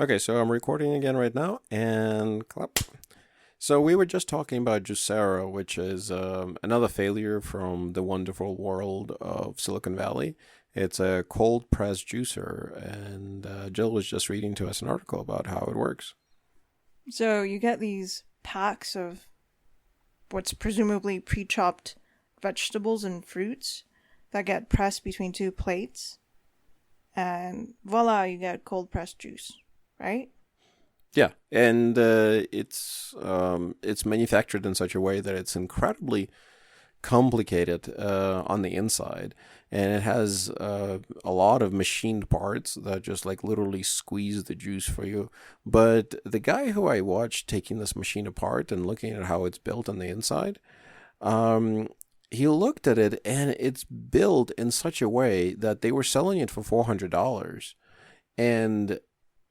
Okay, so I'm recording again right now, and clap. So we were just talking about Juicero, which is another failure from the wonderful world of Silicon Valley. It's a cold press juicer, and Jill was just reading to us an article about how it works. So you get these packs of what's presumably pre-chopped vegetables and fruits that get pressed between two plates, and voila, you get cold pressed juice, right? Yeah, and it's manufactured in such a way that it's incredibly complicated on the inside, and it has a lot of machined parts that just like literally squeeze the juice for you. But the guy who I watched taking this machine apart and looking at how it's built on the inside, um, he looked at it and it's built in such a way that they were selling it for $400, and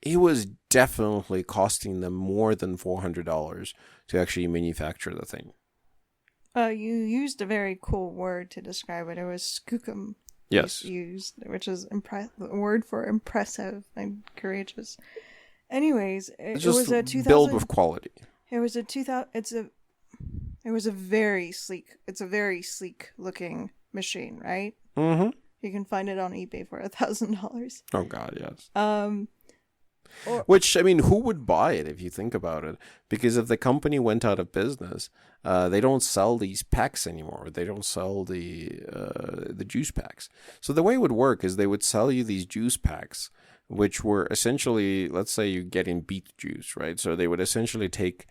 it was definitely costing them more than $400 to actually manufacture the thing. You used a very cool word to describe it. It was skookum. Yes. Used, which is a word for impressive and courageous. Anyways, It's it was just a build 2000. with quality. It was a 2000. It was a very sleek. It's a very sleek looking machine, right? Mm-hmm. You can find it on eBay for $1,000. Oh God, yes. Or Which, I mean, who would buy it if you think about it? Because if the company went out of business, they don't sell these packs anymore. They don't sell the juice packs. So the way it would work is they would sell you these juice packs, which were essentially, let's say you're getting beet juice, right? So they would essentially take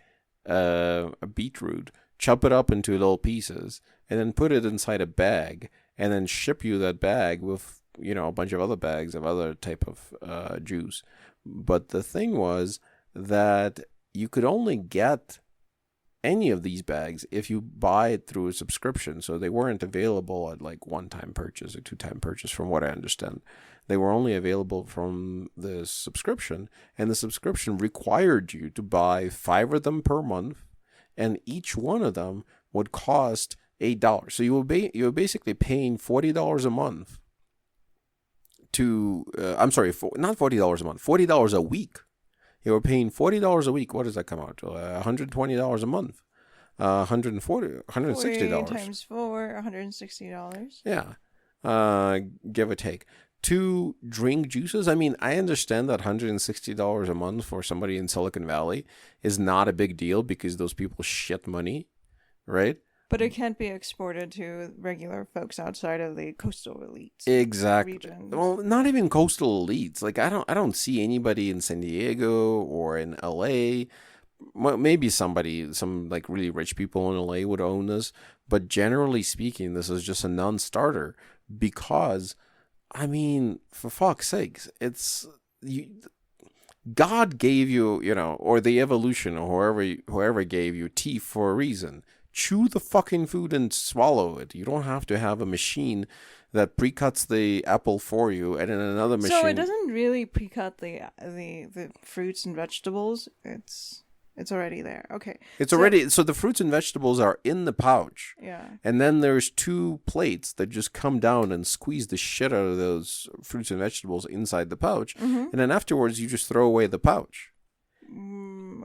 a beetroot, chop it up into little pieces, and then put it inside a bag, and then ship you that bag with a bunch of other bags of other type of juice. But the thing was that you could only get any of these bags if you buy it through a subscription. So they weren't available at like one-time purchase or two-time purchase, from what I understand. They were only available from the subscription, and the subscription required you to buy 5 of them per month, and each one of them would cost $8. So you were basically paying $40 a month to I'm sorry, not $40 a month, $40 a week. You were paying $40 a week. What does that come out to? $120 a month. 140, $160 40 times 4, $160. Yeah, give or take. To drink juices, I mean, I understand that $160 a month for somebody in Silicon Valley is not a big deal because those people shit money, right? But it can't be exported to regular folks outside of the coastal elites Exactly. region. Well, not even coastal elites. Like I don't see anybody in San Diego or in LA. Well, maybe some like really rich people in LA would own this, but generally speaking, this is just a non-starter because, I mean, for fuck's sakes, it's you. God gave you, or the evolution, or whoever gave you teeth for a reason. Chew the fucking food and swallow it. You don't have to have a machine that pre-cuts the apple for you, and in another machine. So it doesn't really pre-cut the fruits and vegetables. It's already there. Okay. It's already, so the fruits and vegetables are in the pouch. Yeah. And then there's 2 plates that just come down and squeeze the shit out of those fruits and vegetables inside the pouch. Mm-hmm. And then afterwards, you just throw away the pouch.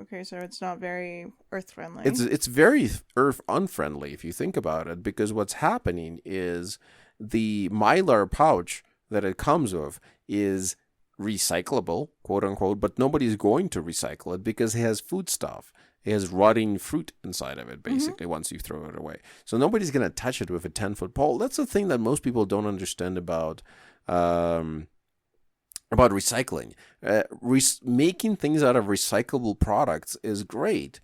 Okay, so it's not very earth friendly. It's very earth unfriendly if you think about it, because what's happening is the Mylar pouch that it comes with is recyclable, quote unquote, but nobody's going to recycle it because it has food stuff. It has rotting fruit inside of it, basically, once you throw it away. So nobody's going to touch it with a 10-foot pole. That's the thing that most people don't understand about recycling. Making things out of recyclable products is great,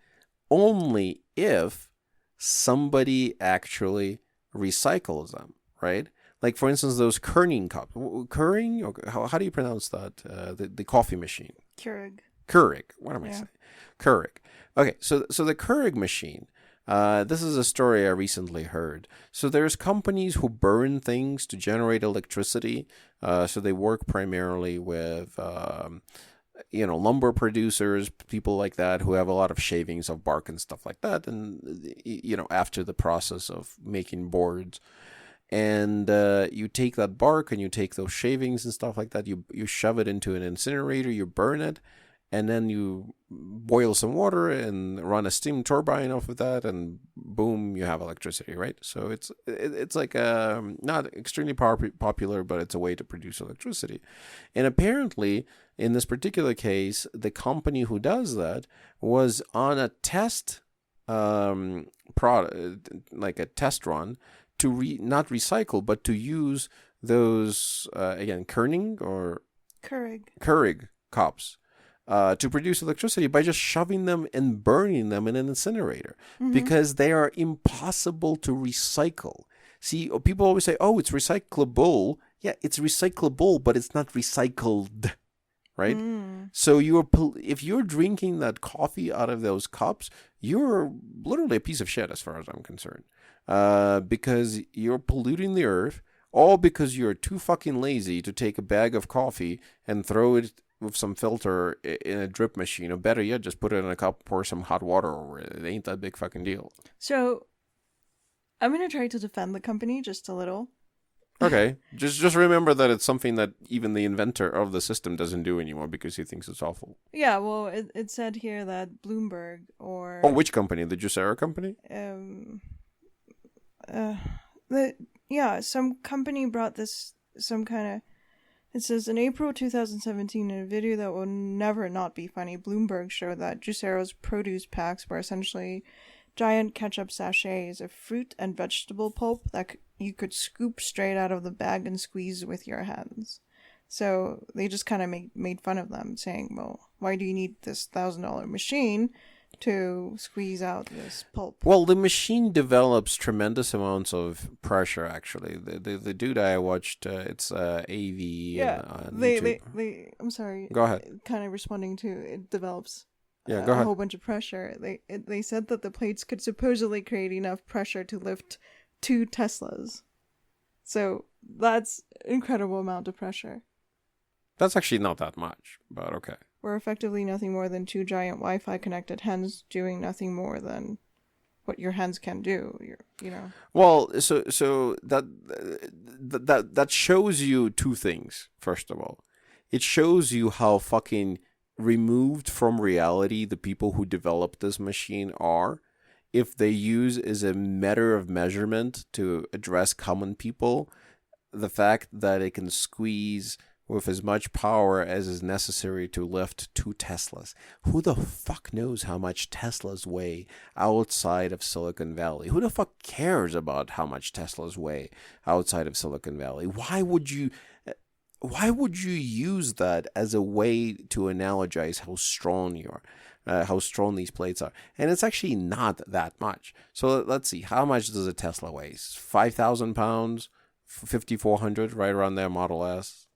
only if somebody actually recycles them, right? Like, for instance, those Keurig cups. Keurig? Or how do you pronounce that? The coffee machine. Keurig. Keurig. What am I saying? Keurig. Okay, so the Keurig machine. This is a story I recently heard. So there's companies who burn things to generate electricity. So they work primarily with, lumber producers, people like that who have a lot of shavings of bark and stuff like that. And, after the process of making boards. And you take that bark and you take those shavings and stuff like that. You shove it into an incinerator, you burn it, and then you boil some water and run a steam turbine off of that, and boom, you have electricity, right? So it's like not extremely popular, but it's a way to produce electricity. And apparently, in this particular case, the company who does that was on a test product, like a test run, to not recycle, but to use those again Keurig cups to produce electricity by just shoving them and burning them in an incinerator, because they are impossible to recycle. See, people always say, "Oh, it's recyclable." Yeah, it's recyclable, but it's not recycled, right? So if you're drinking that coffee out of those cups, you're literally a piece of shit, as far as I'm concerned, because you're polluting the earth, all because you're too fucking lazy to take a bag of coffee and throw it with some filter in a drip machine, or better yet, just put it in a cup, pour some hot water over it. It ain't that big fucking deal. So, I'm going to try to defend the company just a little. Okay, just remember that it's something that even the inventor of the system doesn't do anymore because he thinks it's awful. Yeah, well, it said here that Bloomberg or... Oh, which company? The Juicero company? Some company brought this, some kind of... It says, in April 2017, in a video that will never not be funny, Bloomberg showed that Juicero's produce packs were essentially giant ketchup sachets of fruit and vegetable pulp that you could scoop straight out of the bag and squeeze with your hands. So they just kind of made fun of them, saying, well, why do you need this $1,000 machine to squeeze out this pulp? Well, the machine develops tremendous amounts of pressure, actually. The dude I watched, it's AV. Yeah, YouTube. I'm sorry. Go ahead. Kind of responding to it develops Yeah, go ahead. a whole bunch of pressure. They said that the plates could supposedly create enough pressure to lift 2 Teslas. So that's an incredible amount of pressure. That's actually not that much, but okay. We're effectively nothing more than 2 giant Wi-Fi connected hands doing nothing more than what your hands can do. Well, so that shows you 2 things. First of all, it shows you how fucking removed from reality the people who developed this machine are. If they use as a matter of measurement to address common people the fact that it can squeeze with as much power as is necessary to lift 2 Teslas. Who the fuck knows how much Teslas weigh outside of Silicon Valley? Who the fuck cares about how much Teslas weigh outside of Silicon Valley? Why would you use that as a way to analogize how strong you are? How strong these plates are. And it's actually not that much. So let's see, how much does a Tesla weigh? 5,000 pounds, 5,400, right around there, Model S.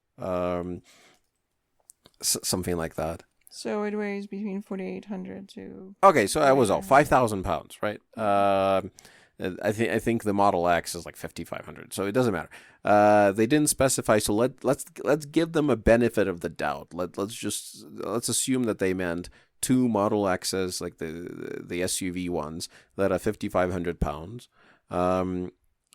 Something like that. So it weighs between 4,800 to... Okay, so I was off. 5,000 pounds, right? I think the Model X is like 5,500, so it doesn't matter. They didn't specify, so let's give them a benefit of the doubt. Let's assume that they meant 2 Model X's, like the SUV ones, that are 5,500 pounds.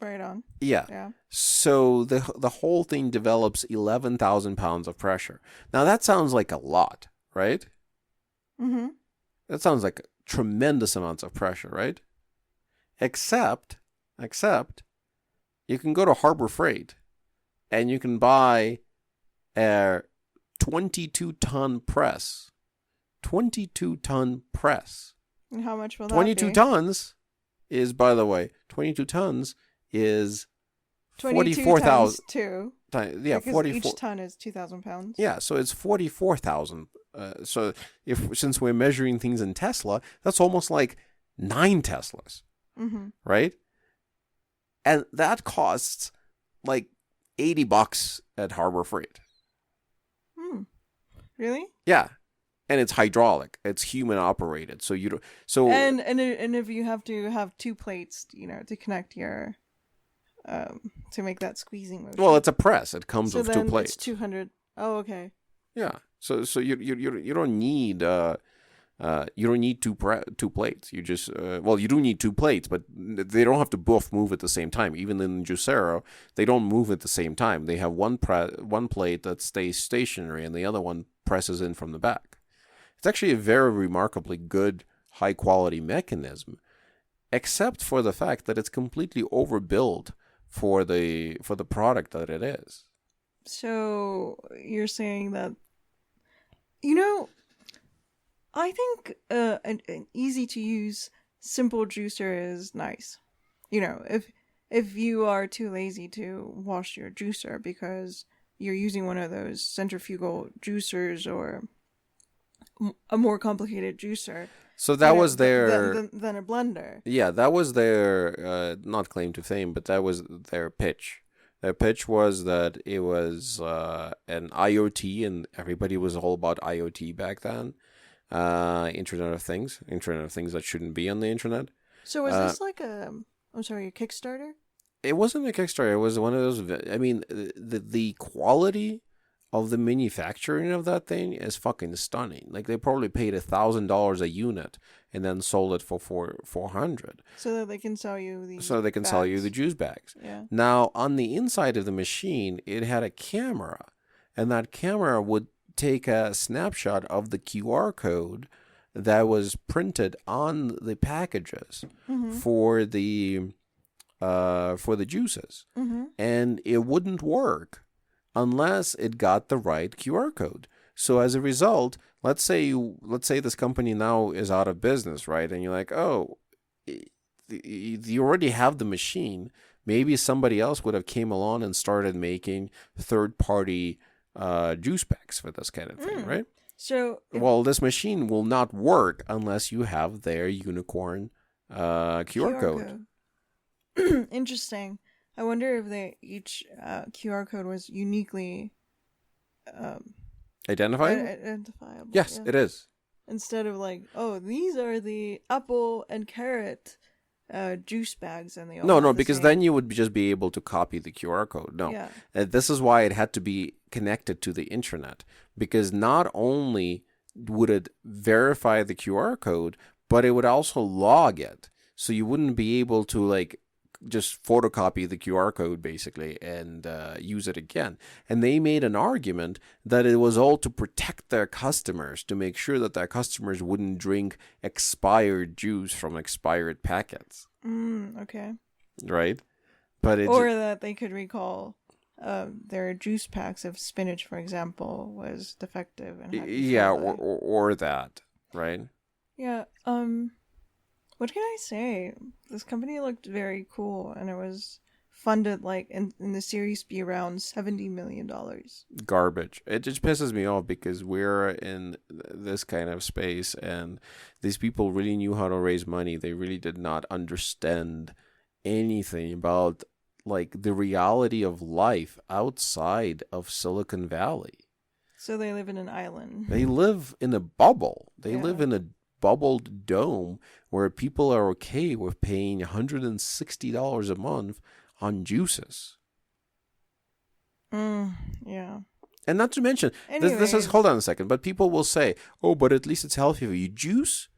Right on. Yeah. So the whole thing develops 11,000 pounds of pressure. Now that sounds like a lot, right? Mm-hmm. That sounds like tremendous amounts of pressure, right? Except you can go to Harbor Freight and you can buy a 22-ton press. 22-ton press. And how much will that 22 be? tons is, by the way, 22 tons is 44,000. 44,000. Yeah, because 44. Each ton is 2,000 pounds. Yeah, so it's 44,000. So since we're measuring things in Tesla, that's almost like 9 Teslas, right? And that costs like $80 at Harbor Freight. Really? Yeah. And it's hydraulic. It's human operated. So you don't. So and if you have to have 2 plates, to connect your, to make that squeezing motion. Well, it's a press. It comes with 2 plates. It's 200. Oh, okay. Yeah. So you don't need two plates. You just you do need 2 plates, but they don't have to both move at the same time. Even in Juicero, they don't move at the same time. They have one plate that stays stationary, and the other one presses in from the back. It's actually a very remarkably good, high quality mechanism, except for the fact that it's completely overbuilt for the product that it is. So you're saying that, you know, I think an easy to use simple juicer is nice. You know, if you are too lazy to wash your juicer because you're using one of those centrifugal juicers or a more complicated juicer, So that was than a blender. yeah, that was their not claim to fame, but that was their pitch. Their pitch was that it was an IoT, and everybody was all about IoT back then. Internet of Things that shouldn't be on the internet. So is this like I'm sorry, a Kickstarter? It wasn't a Kickstarter. It was one of those. I mean, the quality of the manufacturing of that thing is fucking stunning. Like they probably paid $1,000 a unit and then sold it for 400. So that they can sell you the So they can sell you the juice bags. Yeah. Now on the inside of the machine, it had a camera, and that camera would take a snapshot of the QR code that was printed on the packages for the juices, and it wouldn't work unless it got the right QR code. So as a result, let's say this company now is out of business, right? And you're like, oh, you already have the machine. Maybe somebody else would have came along and started making third-party juice packs for this kind of thing, right? So Well, this machine will not work unless you have their unicorn QR code. Interesting. I wonder if each QR code was uniquely identifiable. Yes, yeah. it is. Instead of like, oh, these are the apple and carrot juice bags, and they all No, have the because same. then you would just be able to copy the QR code. No, Yeah. This is why it had to be connected to the internet, because not only would it verify the QR code, but it would also log it. So you wouldn't be able to like just photocopy the QR code basically and use it again. And they made an argument that it was all to protect their customers, to make sure that their customers wouldn't drink expired juice from expired packets. Okay. Right? But Or that they could recall their juice packs of spinach, for example, was defective and had to yeah, throw that. or that, right? Yeah. What can I say? This company looked very cool, and it was funded like in the Series B around $70 million. Garbage. It just pisses me off because we're in this kind of space, and these people really knew how to raise money. They really did not understand anything about like the reality of life outside of Silicon Valley. So they live in an island. They live in a bubble. They Yeah. live in a bubbled dome where people are okay with paying $160 a month on juices. Yeah. And not to mention, this is, hold on a second, but people will say, oh, but at least it's healthy for you. Juice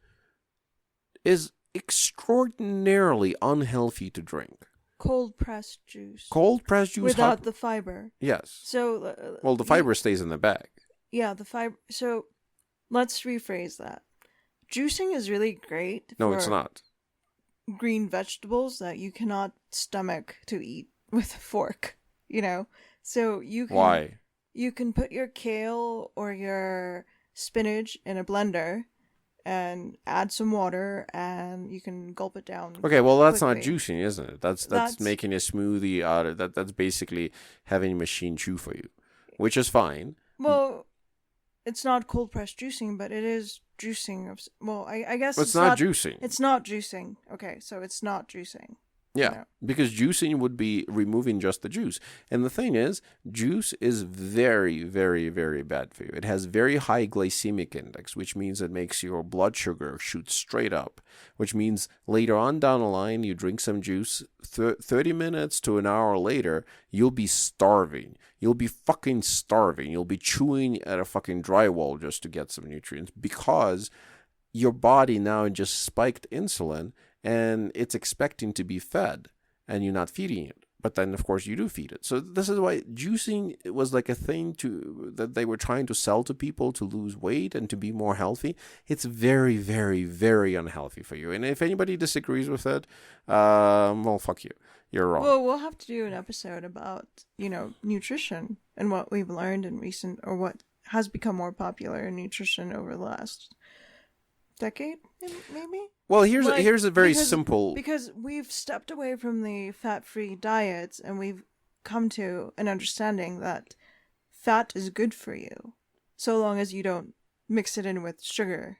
is extraordinarily unhealthy to drink. Cold pressed juice. Cold pressed juice. Without the fiber. Yes. So. Well, the fiber stays in the bag. Yeah, the fiber. So let's rephrase that. Juicing is really great. No, for it's not. Green vegetables that you cannot stomach to eat with a fork. You know, so you can. Why? You can put your kale or your spinach in a blender and add some water, and you can gulp it down. Okay, well that's quickly. not juicing, isn't it? That's making a smoothie out of that. That's basically having a machine chew for you, which is fine. Well, it's not cold pressed juicing, but it is juicing. Well, I guess it's not juicing. It's not juicing. Okay, so it's not juicing. Yeah, because juicing would be removing just the juice. And the thing is, juice is very, very, very bad for you. It has very high glycemic index, which means it makes your blood sugar shoot straight up, which means later on down the line, you drink some juice, 30 minutes to an hour later, you'll be starving. You'll be fucking starving. You'll be chewing at a fucking drywall just to get some nutrients because your body now just spiked insulin and it's expecting to be fed, and you're not feeding it. But then, of course, you do feed it. So this is why juicing was like a thing that they were trying to sell to people to lose weight and to be more healthy. It's very, very, very unhealthy for you. And if anybody disagrees with it, well, fuck you. You're wrong. Well, we'll have to do an episode about, nutrition and what we've learned in recent, or what has become more popular in nutrition over the last decade, maybe? Well, here's a very simple... Because we've stepped away from the fat-free diets, and we've come to an understanding that fat is good for you, so long as you don't mix it in with sugar.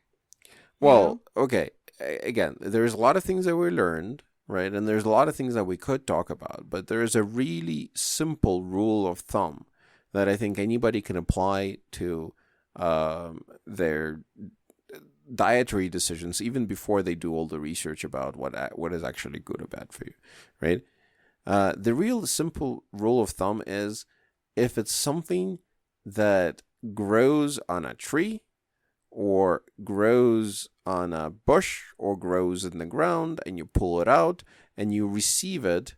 Well, okay. Again, there's a lot of things that we learned, right? And there's a lot of things that we could talk about, but there is a really simple rule of thumb that I think anybody can apply to their dietary decisions, even before they do all the research about what is actually good or bad for you, right? The real simple rule of thumb is, if it's something that grows on a tree or grows on a bush or grows in the ground, and you pull it out and you receive it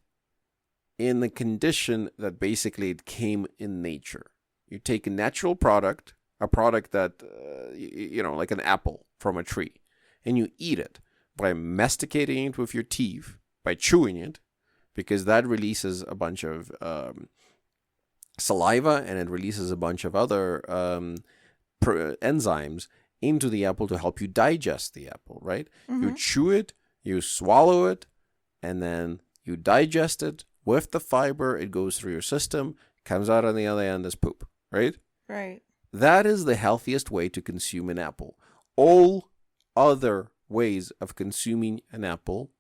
in the condition that basically it came in nature. You take a natural product, a product that, like an apple from a tree, and you eat it by masticating it with your teeth, by chewing it, because that releases a bunch of saliva, and it releases a bunch of other enzymes into the apple to help you digest the apple, right? Mm-hmm. You chew it, you swallow it, and then you digest it with the fiber. It goes through your system, comes out on the other end as poop, right? Right. That is the healthiest way to consume an apple. All other ways of consuming an apple,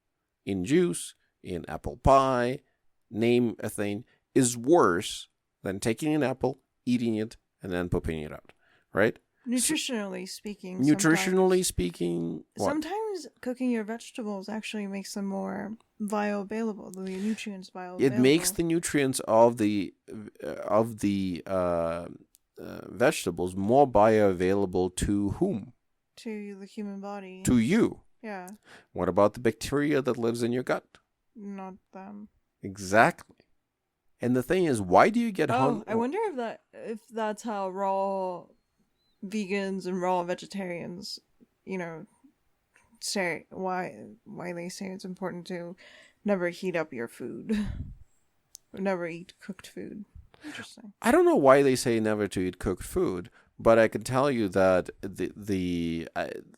in juice, in apple pie, name a thing, is worse than taking an apple, eating it, and then pooping it out, right? Nutritionally speaking. What? Sometimes cooking your vegetables actually makes them more bioavailable. The nutrients bioavailable. It makes the nutrients of the vegetables more bioavailable to whom? To the human body. To you. Yeah. What about the bacteria that lives in your gut? Not them. Exactly. And the thing is, why do you get hungry? I wonder if that's how raw vegans and raw vegetarians, say why they say it's important to never heat up your food, or never eat cooked food. Interesting. I don't know why they say never to eat cooked food, but I can tell you that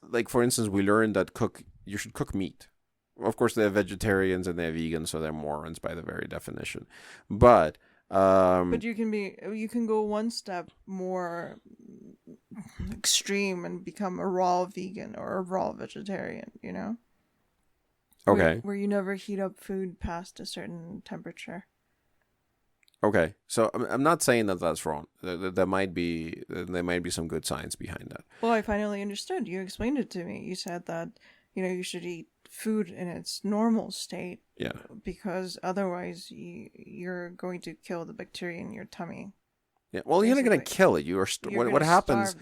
like for instance, we learned that you should cook meat. Of course, they're vegetarians and they're vegans, so they're morons by the very definition. But you can go one step more extreme and become a raw vegan or a raw vegetarian, Okay. Where you never heat up food past a certain temperature. Okay, so I'm not saying that that's wrong. There might be some good science behind that. Well, I finally understood. You explained it to me. You said that you should eat food in its normal state. Yeah. Because otherwise, you're going to kill the bacteria in your tummy. Yeah. Well, you're not going to kill it. What happens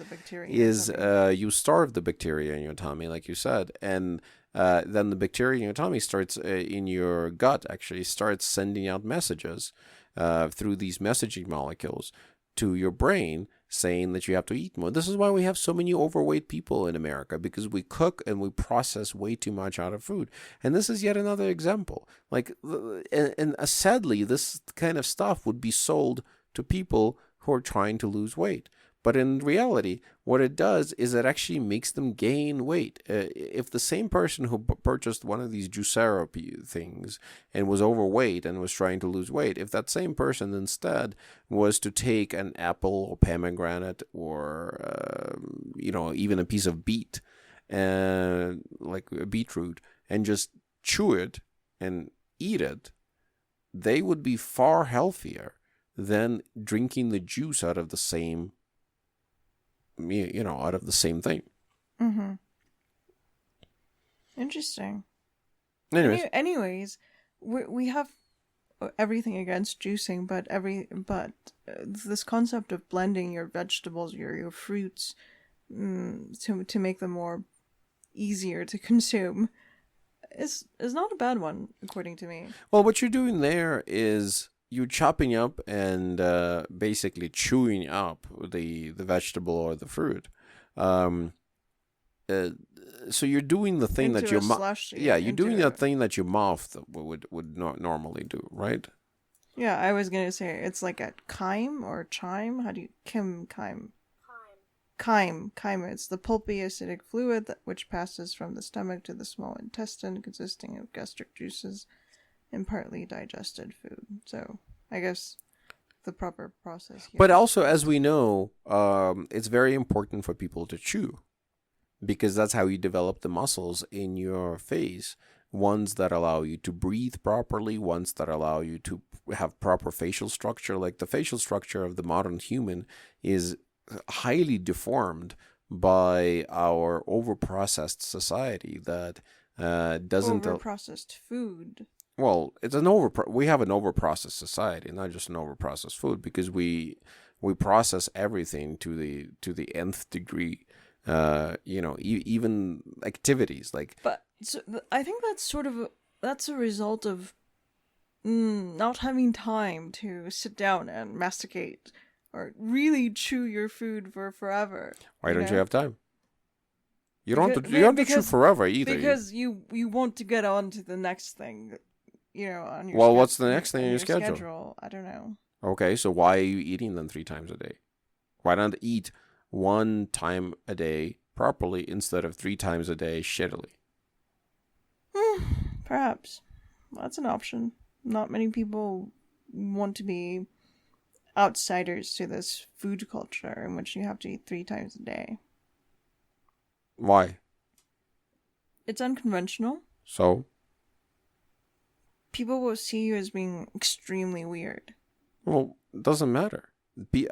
is you starve the bacteria in your tummy, like you said, and then the bacteria in your tummy starts in your gut actually starts sending out messages through these messaging molecules to your brain saying that you have to eat more. This is why we have so many overweight people in America, because we cook and we process way too much out of food. And this is yet another example. And sadly, this kind of stuff would be sold to people who are trying to lose weight. But in reality, what it does is it actually makes them gain weight. If the same person who purchased one of these Juicero things and was overweight and was trying to lose weight, if that same person instead was to take an apple or pomegranate or, even a piece of beet, like a beetroot, and just chew it and eat it, they would be far healthier than drinking the juice out of the same thing. Mm-hmm. Interesting. Anyways, we have everything against juicing, but this concept of blending your vegetables, your fruits, to make them more easier to consume, is not a bad one according to me. Well, what you're doing there is you're chopping up and basically chewing up the vegetable or the fruit. Um, uh, so you're doing the thing that Into your a slushy. yeah, you're doing Into that thing that your mouth would not normally do, right? Yeah, I was gonna say it's like a chyme or chime. How do you chyme? Chyme. It's the pulpy acidic fluid which passes from the stomach to the small intestine, consisting of gastric juices and partly digested food. So I guess the proper process here. But also, as we know, it's very important for people to chew because that's how you develop the muscles in your face. Ones that allow you to breathe properly, ones that allow you to have proper facial structure. Like the facial structure of the modern human is highly deformed by our overprocessed society that doesn't. Overprocessed food. Well, we have an overprocessed society, not just an overprocessed food, because we process everything to the nth degree. Even activities like. But so, I think that's a result of not having time to sit down and masticate or really chew your food for forever. Why don't you have time? You don't have to chew forever either. Because you want to get on to the next thing, on your Well, what's the next thing on your schedule? I don't know. Okay, so why are you eating them 3 times a day? Why not eat 1 time a day properly instead of 3 times a day shittily? Perhaps. That's an option. Not many people want to be outsiders to this food culture in which you have to eat 3 times a day. Why? It's unconventional. So? People will see you as being extremely weird. Well, it doesn't matter.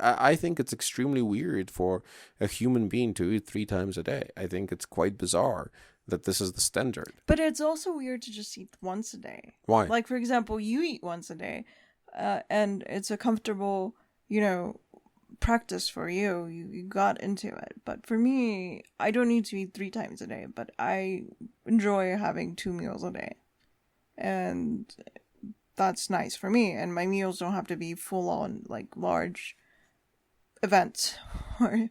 I think it's extremely weird for a human being to eat 3 times a day. I think it's quite bizarre that this is the standard. But it's also weird to just eat once a day. Why? Like, for example, you eat once a day, and it's a comfortable, practice for you. You got into it. But for me, I don't need to eat 3 times a day, but I enjoy having 2 meals a day. And that's nice for me. And my meals don't have to be full on, like, large events. Or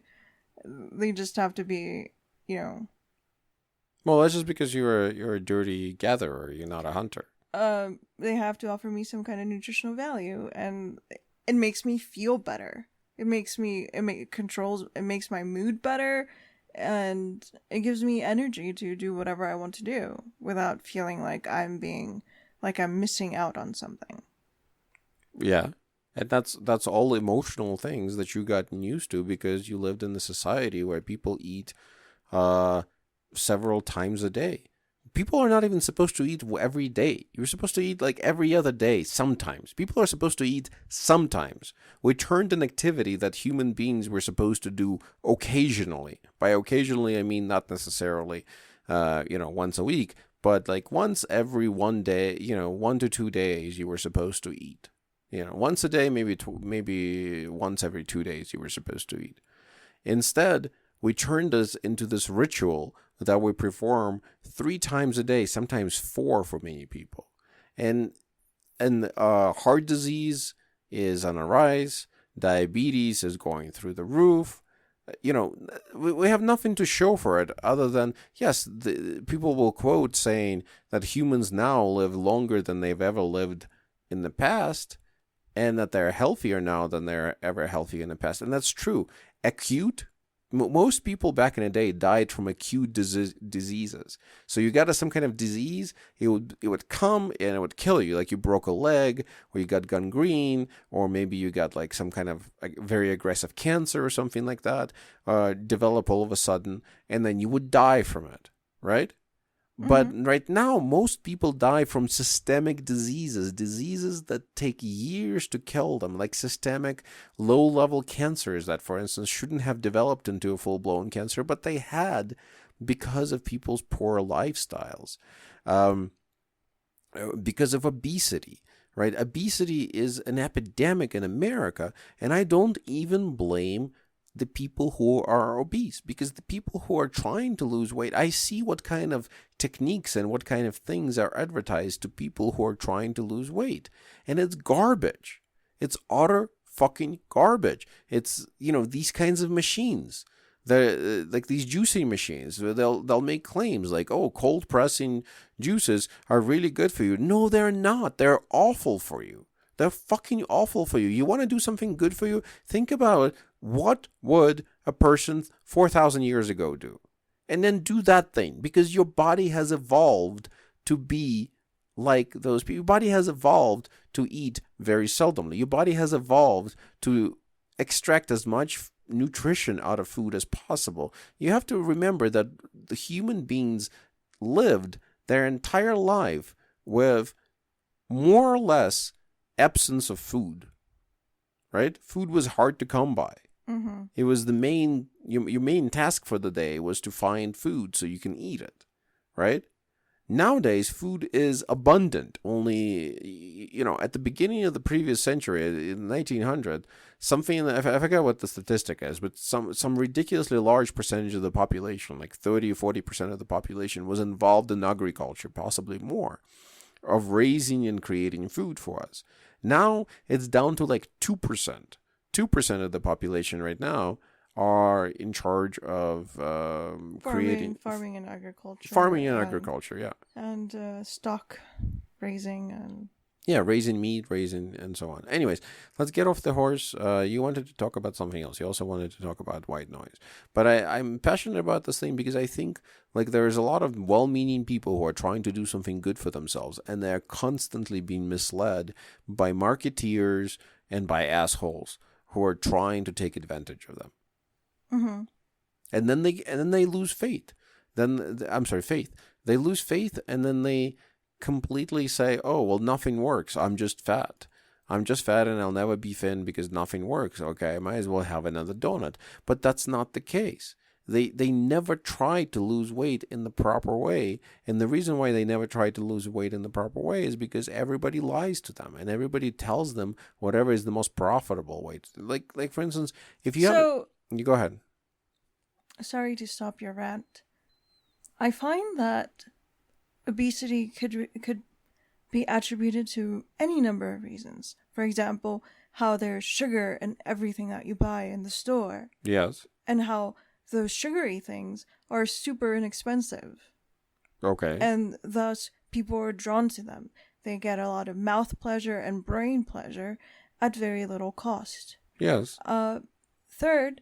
they just have to be, Well, that's just because you're a dirty gatherer. You're not a hunter. They have to offer me some kind of nutritional value, and it makes me feel better. It makes my mood better, and it gives me energy to do whatever I want to do without feeling like I'm missing out on something. Yeah. And that's all emotional things that you gotten used to because you lived in a society where people eat several times a day. People are not even supposed to eat every day. You're supposed to eat like every other day sometimes. People are supposed to eat sometimes. We turned an activity that human beings were supposed to do occasionally. By occasionally, I mean not necessarily, once a week, but like once every one day, 1 to 2 days you were supposed to eat. Once a day, maybe once every 2 days you were supposed to eat. Instead, we turned this into this ritual that we perform 3 times a day, sometimes 4 for many people. And heart disease is on a rise. Diabetes is going through the roof. We have nothing to show for it other than, yes, people will quote saying that humans now live longer than they've ever lived in the past and that they're healthier now than they're ever healthy in the past. And that's true. Most people back in the day died from acute diseases. So you got some kind of disease, it would come and it would kill you. Like you broke a leg, or you got gangrene, or maybe you got like some kind of very aggressive cancer or something like that, develop all of a sudden, and then you would die from it, right? But right now, most people die from systemic diseases that take years to kill them, like systemic low-level cancers that, for instance, shouldn't have developed into a full-blown cancer, but they had because of people's poor lifestyles, because of obesity, right? Obesity is an epidemic in America, and I don't even blame the people who are obese, because the people who are trying to lose weight, I see what kind of techniques and what kind of things are advertised to people who are trying to lose weight, and it's garbage. It's utter fucking garbage. It's, these kinds of machines. They're like these juicing machines. They'll make claims like, oh, cold pressing juices are really good for you. No, they're not. They're awful for you. They're fucking awful for you. You want to do something good for you? Think about it. What would a person 4,000 years ago do? And then do that thing, because your body has evolved to be like those people. Your body has evolved to eat very seldomly. Your body has evolved to extract as much nutrition out of food as possible. You have to remember that the human beings lived their entire life with more or less absence of food, right? Food was hard to come by. Mm-hmm. It was your main task for the day was to find food so you can eat it, right? Nowadays, food is abundant. Only, at the beginning of the previous century, in 1900, something, I forget what the statistic is, but some ridiculously large percentage of the population, like 30 or 40% of the population, was involved in agriculture, possibly more, of raising and creating food for us. Now, it's down to like 2%. 2% of the population right now are in charge of creating farming and agriculture. Farming and agriculture, yeah. And stock raising and raising meat, raising and so on. Anyways, let's get off the horse. You wanted to talk about something else. You also wanted to talk about white noise. But I'm passionate about this thing because I think like there's a lot of well-meaning people who are trying to do something good for themselves, and they're constantly being misled by marketeers and by assholes who are trying to take advantage of them. Mm-hmm. And then they lose faith. Faith. They lose faith, and then they completely say, "Oh, well, nothing works. I'm just fat. I'm just fat, and I'll never be thin because nothing works. Okay, I might as well have another donut." But that's not the case. They never tried to lose weight in the proper way, and the reason why they never tried to lose weight in the proper way is because everybody lies to them, and everybody tells them whatever is the most profitable way. Like for instance, if you you go ahead. Sorry to stop your rant. I find that obesity could be attributed to any number of reasons. For example, how there's sugar in everything that you buy in the store. Yes. And how those sugary things are super inexpensive. Okay. And thus people are drawn to them. They get a lot of mouth pleasure and brain pleasure at very little cost. Yes. Third,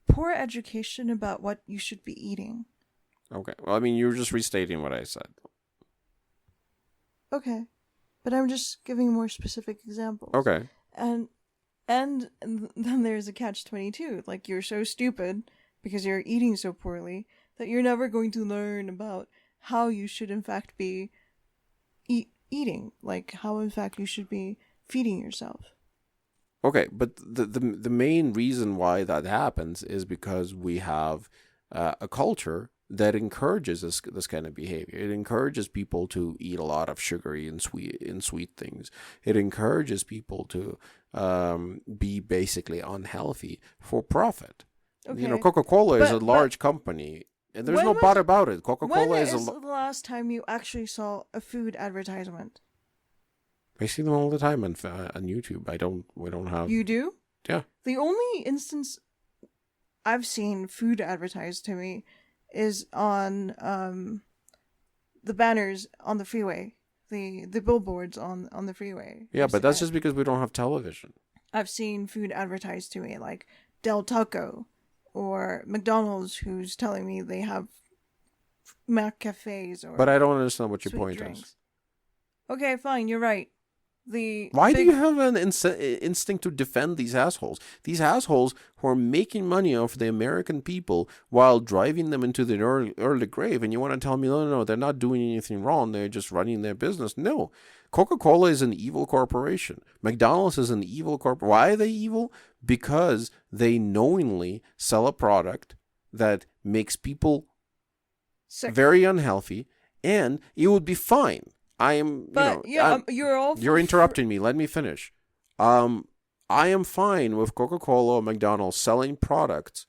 poor education about what you should be eating. Okay. Well, I mean, you were just restating what I said. Okay. But I'm just giving more specific examples. Okay. And then there's a catch-22. Like, you're so stupid because you're eating so poorly that you're never going to learn about how you should in fact be eating. Like, how in fact you should be feeding yourself. Okay, but the main reason why that happens is because we have a culture that encourages this kind of behavior. It encourages people to eat a lot of sugary and sweet things. It encourages people to be basically unhealthy for profit. Okay. Coca-Cola is a large company, and there's no doubt about it. Coca-Cola is the last time you actually saw a food advertisement? I see them all the time on YouTube. We don't have. You do? Yeah. The only instance I've seen food advertised to me is on the banners on the freeway, the billboards on the freeway. Yeah, but that's just because we don't have television. I've seen food advertised to me like Del Taco or McDonald's, who's telling me they have Mac cafes or. But I don't understand what your point drinks. is. Okay, fine, you're right. Why do you have an instinct to defend these assholes? These assholes who are making money off the American people while driving them into the early grave, and you want to tell me, no, they're not doing anything wrong, they're just running their business. No. Coca-Cola is an evil corporation. McDonald's is an evil corporation. Why are they evil? Because they knowingly sell a product that makes people sick, very unhealthy, and it would be fine. You're interrupting me. Let me finish. I am fine with Coca-Cola or McDonald's selling products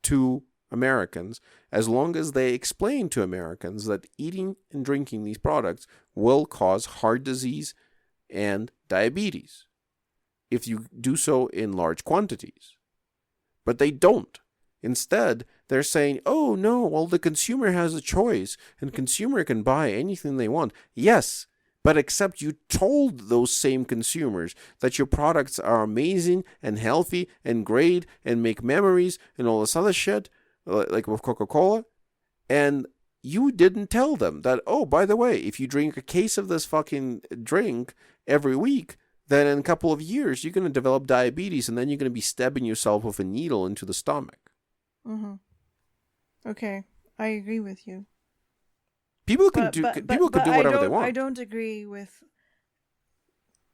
to Americans as long as they explain to Americans that eating and drinking these products will cause heart disease and diabetes if you do so in large quantities. But they don't. Instead, they're saying, oh no, well, the consumer has a choice and consumer can buy anything they want. Yes, but except you told those same consumers that your products are amazing and healthy and great and make memories and all this other shit, like with Coca-Cola, and you didn't tell them that, oh, by the way, if you drink a case of this fucking drink every week, then in a couple of years, you're going to develop diabetes and then you're going to be stabbing yourself with a needle into the stomach. Mm-hmm. Okay, I agree with you. People can do whatever they want. I don't agree with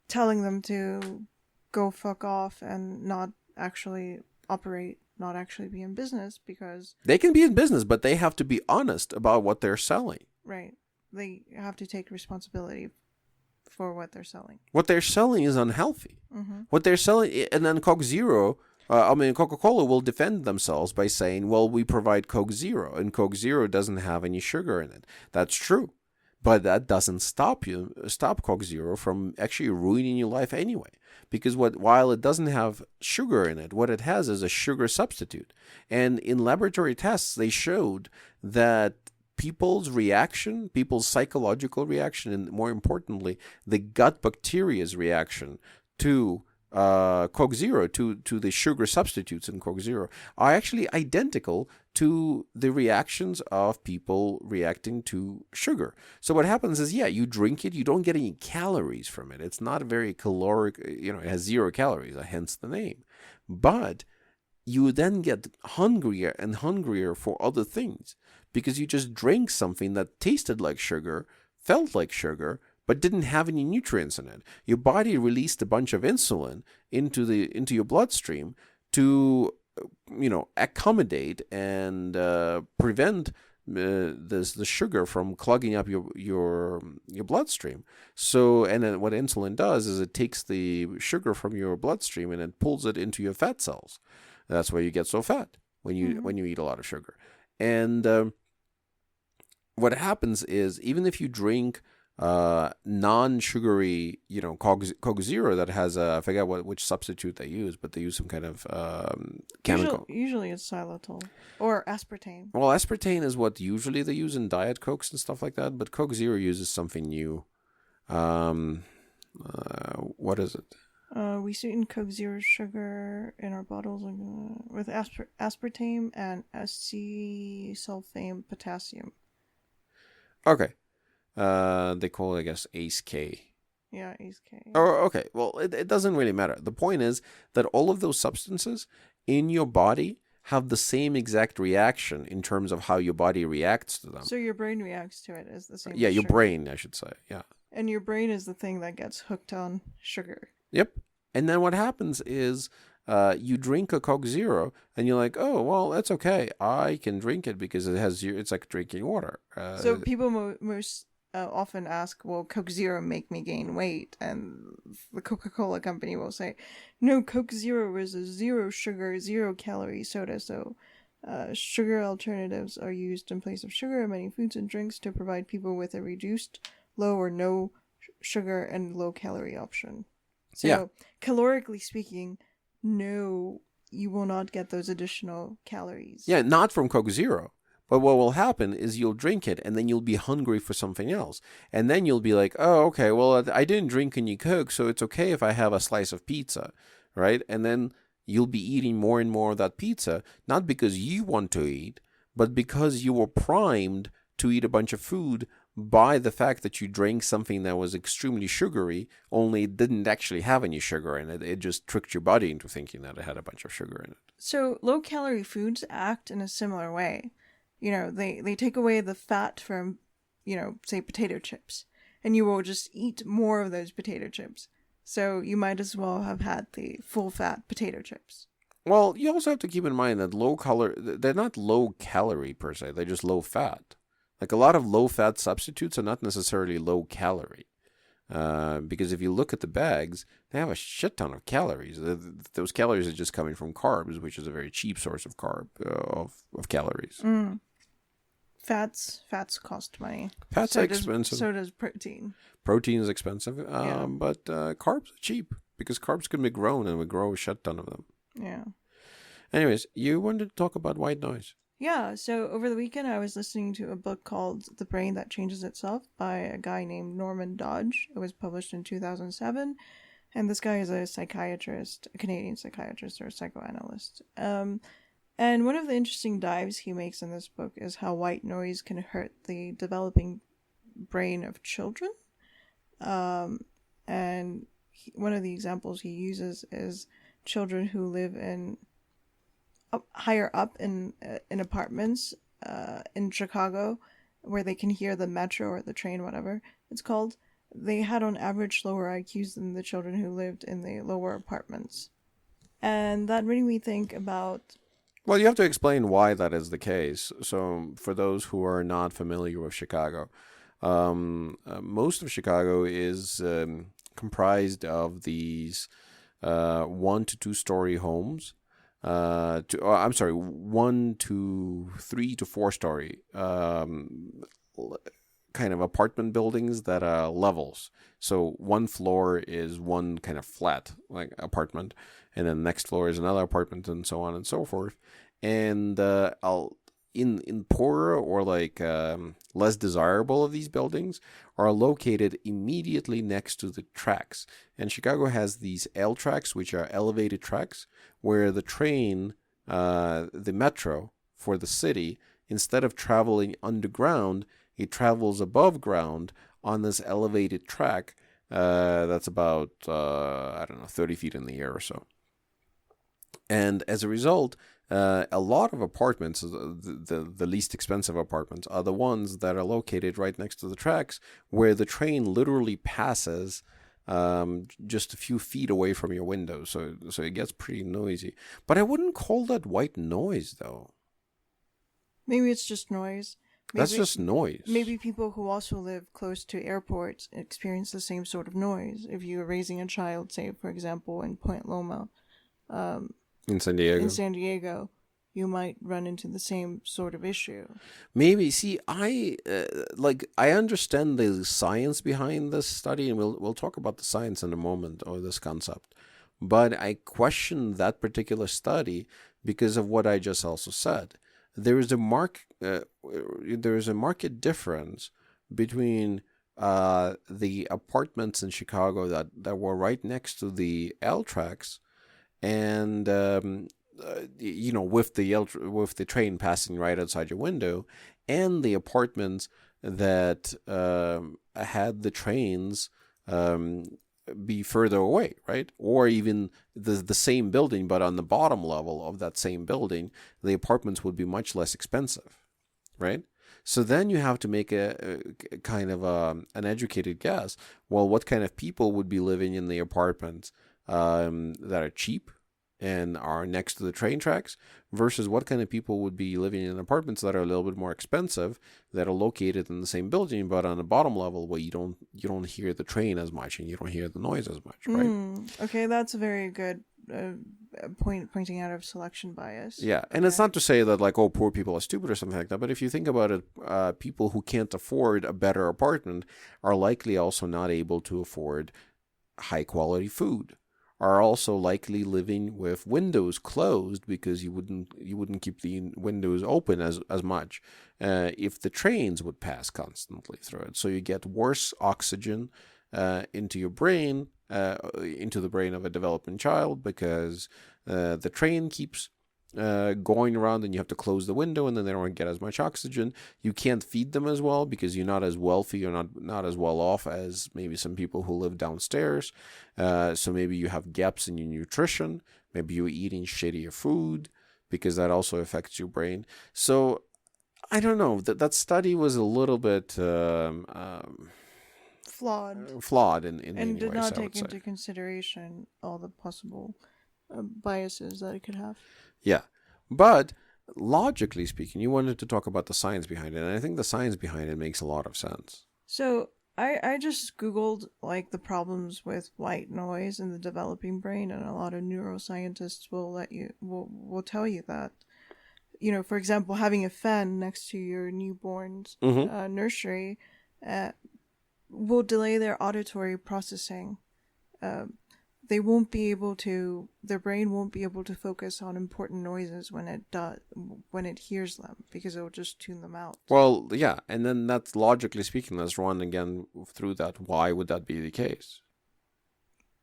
telling them to go fuck off and not actually operate, not actually be in business, because they can be in business, but they have to be honest about what they're selling. Right. They have to take responsibility for what they're selling. What they're selling is unhealthy. Mm-hmm. What they're selling, and then Coca-Cola will defend themselves by saying, well, we provide Coke Zero, and Coke Zero doesn't have any sugar in it. That's true. But that doesn't stop Coke Zero from actually ruining your life anyway. Because while it doesn't have sugar in it, what it has is a sugar substitute. And in laboratory tests, they showed that people's psychological reaction, and more importantly, the gut bacteria's reaction to Coke Zero, to the sugar substitutes in Coke Zero, are actually identical to the reactions of people reacting to sugar. So what happens is, you drink it, you don't get any calories from it. It's not very caloric, it has 0 calories, hence the name. But you then get hungrier and hungrier for other things because you just drank something that tasted like sugar, felt like sugar, but didn't have any nutrients in it. Your body released a bunch of insulin into your bloodstream to, accommodate and prevent the sugar from clogging up your bloodstream. So, and then what insulin does is it takes the sugar from your bloodstream and it pulls it into your fat cells. That's why you get so fat when you eat a lot of sugar. And what happens is, even if you drink non-sugary, Coke Zero that has I forget which substitute they use, but they use some kind of chemical. Usually it's xylitol or aspartame. Well, aspartame is what usually they use in Diet Cokes and stuff like that, but Coke Zero uses something new. What is it? We sweeten Coke Zero sugar in our bottles with aspartame and acesulfame potassium. Okay. They call it, I guess, ACE K. Yeah, ACE K. Oh, okay. Well, it doesn't really matter. The point is that all of those substances in your body have the same exact reaction in terms of how your body reacts to them. So your brain reacts to it as the same. Yeah, your brain, I should say. Yeah. And your brain is the thing that gets hooked on sugar. Yep. And then what happens is you drink a Coke Zero and you're like, oh, well, that's okay. I can drink it because it's like drinking water. So people most often ask, will Coke Zero make me gain weight? And the Coca-Cola company will say, no, Coke Zero is a 0 sugar, 0 calorie soda. So sugar alternatives are used in place of sugar in many foods and drinks to provide people with a reduced, low or no sugar and low calorie option. So calorically speaking, no, you will not get those additional calories. Yeah, not from Coke Zero. But what will happen is you'll drink it and then you'll be hungry for something else. And then you'll be like, oh, okay, well, I didn't drink any Coke, so it's okay if I have a slice of pizza, right? And then you'll be eating more and more of that pizza, not because you want to eat, but because you were primed to eat a bunch of food by the fact that you drank something that was extremely sugary, only it didn't actually have any sugar in it. It just tricked your body into thinking that it had a bunch of sugar in it. So low-calorie foods act in a similar way. They take away the fat from, say potato chips, and you will just eat more of those potato chips. So you might as well have had the full-fat potato chips. Well, you also have to keep in mind that they're not low calorie per se, they're just low fat. Like a lot of low fat substitutes are not necessarily low calorie. Because if you look at the bags, they have a shit ton of calories. Those calories are just coming from carbs, which is a very cheap source of of calories. Mm. Fats cost money. Fats are expensive. So does protein. Protein is expensive, Yeah. but carbs are cheap because carbs can be grown, and we grow a shit ton of them. Yeah. Anyways, you wanted to talk about white noise. Yeah, so over the weekend I was listening to a book called The Brain That Changes Itself by a guy named Norman Dodge. It was published in 2007, and this guy is a psychiatrist, a Canadian psychiatrist or a psychoanalyst. And one of the interesting dives he makes in this book is how white noise can hurt the developing brain of children. And one of the examples he uses is children who live higher up in apartments in Chicago, where they can hear the metro or the train, whatever it's called. They had on average lower IQs than the children who lived in the lower apartments, and that made me think about. Well, you have to explain why that is the case. So, for those who are not familiar with Chicago, most of Chicago is comprised of these 1 to 2 story homes. 1 to 3 to 4 story kind of apartment buildings that are levels. So one floor is one kind of flat like apartment, and then the next floor is another apartment, and so on and so forth. And in poorer or like less desirable of these buildings are located immediately next to the tracks. And Chicago has these L tracks, which are elevated tracks, where the train, the metro for the city, instead of traveling underground, it travels above ground on this elevated track that's about, 30 feet in the air or so. And as a result, a lot of apartments, the least expensive apartments, are the ones that are located right next to the tracks, where the train literally passes just a few feet away from your window. So it gets pretty noisy. But I wouldn't call that white noise, though. Maybe it's just noise. That's just noise. Maybe people who also live close to airports experience the same sort of noise. If you are raising a child, say, for example, in Point Loma, in San Diego, you might run into the same sort of issue. Maybe. See, I understand the science behind this study, and we'll talk about the science in a moment, or this concept. But I question that particular study because of what I just also said. There is a market difference between the apartments in Chicago that were right next to the L tracks, and with the train passing right outside your window, and the apartments that had the trains be further away, right? Or even the same building, but on the bottom level of that same building, the apartments would be much less expensive, right? So then you have to make a kind of an educated guess. Well, what kind of people would be living in the apartments that are cheap and are next to the train tracks, versus what kind of people would be living in apartments that are a little bit more expensive, that are located in the same building but on the bottom level, where you don't hear the train as much and you don't hear the noise as much, right? Okay, that's a very good pointing out of selection bias. Yeah, and it's not to say that like, oh, poor people are stupid or something like that, but if you think about it, people who can't afford a better apartment are likely also not able to afford high quality food, are also likely living with windows closed, because you wouldn't keep the windows open as much if the trains would pass constantly through it. So you get worse oxygen into your brain, into the brain of a developing child, because the train keeps going around, and you have to close the window, and then they don't get as much oxygen. You can't feed them as well because you're not as wealthy, you're not as well off as maybe some people who live downstairs. So maybe you have gaps in your nutrition. Maybe you're eating shittier food, because that also affects your brain. So I don't know. That study was a little bit flawed in and many did ways, not I would take into say. consideration all the possible biases that it could have. Yeah, but logically speaking, you wanted to talk about the science behind it, and I think the science behind it makes a lot of sense. So I just googled like the problems with white noise in the developing brain, and a lot of neuroscientists will tell you that, for example, having a fan next to your newborn's Mm-hmm. nursery uh, will delay their auditory processing. Uh, their brain won't be able to focus on important noises when it hears them, because it will just tune them out. Well, yeah, and then that's logically speaking, let's run again through that. Why would that be the case?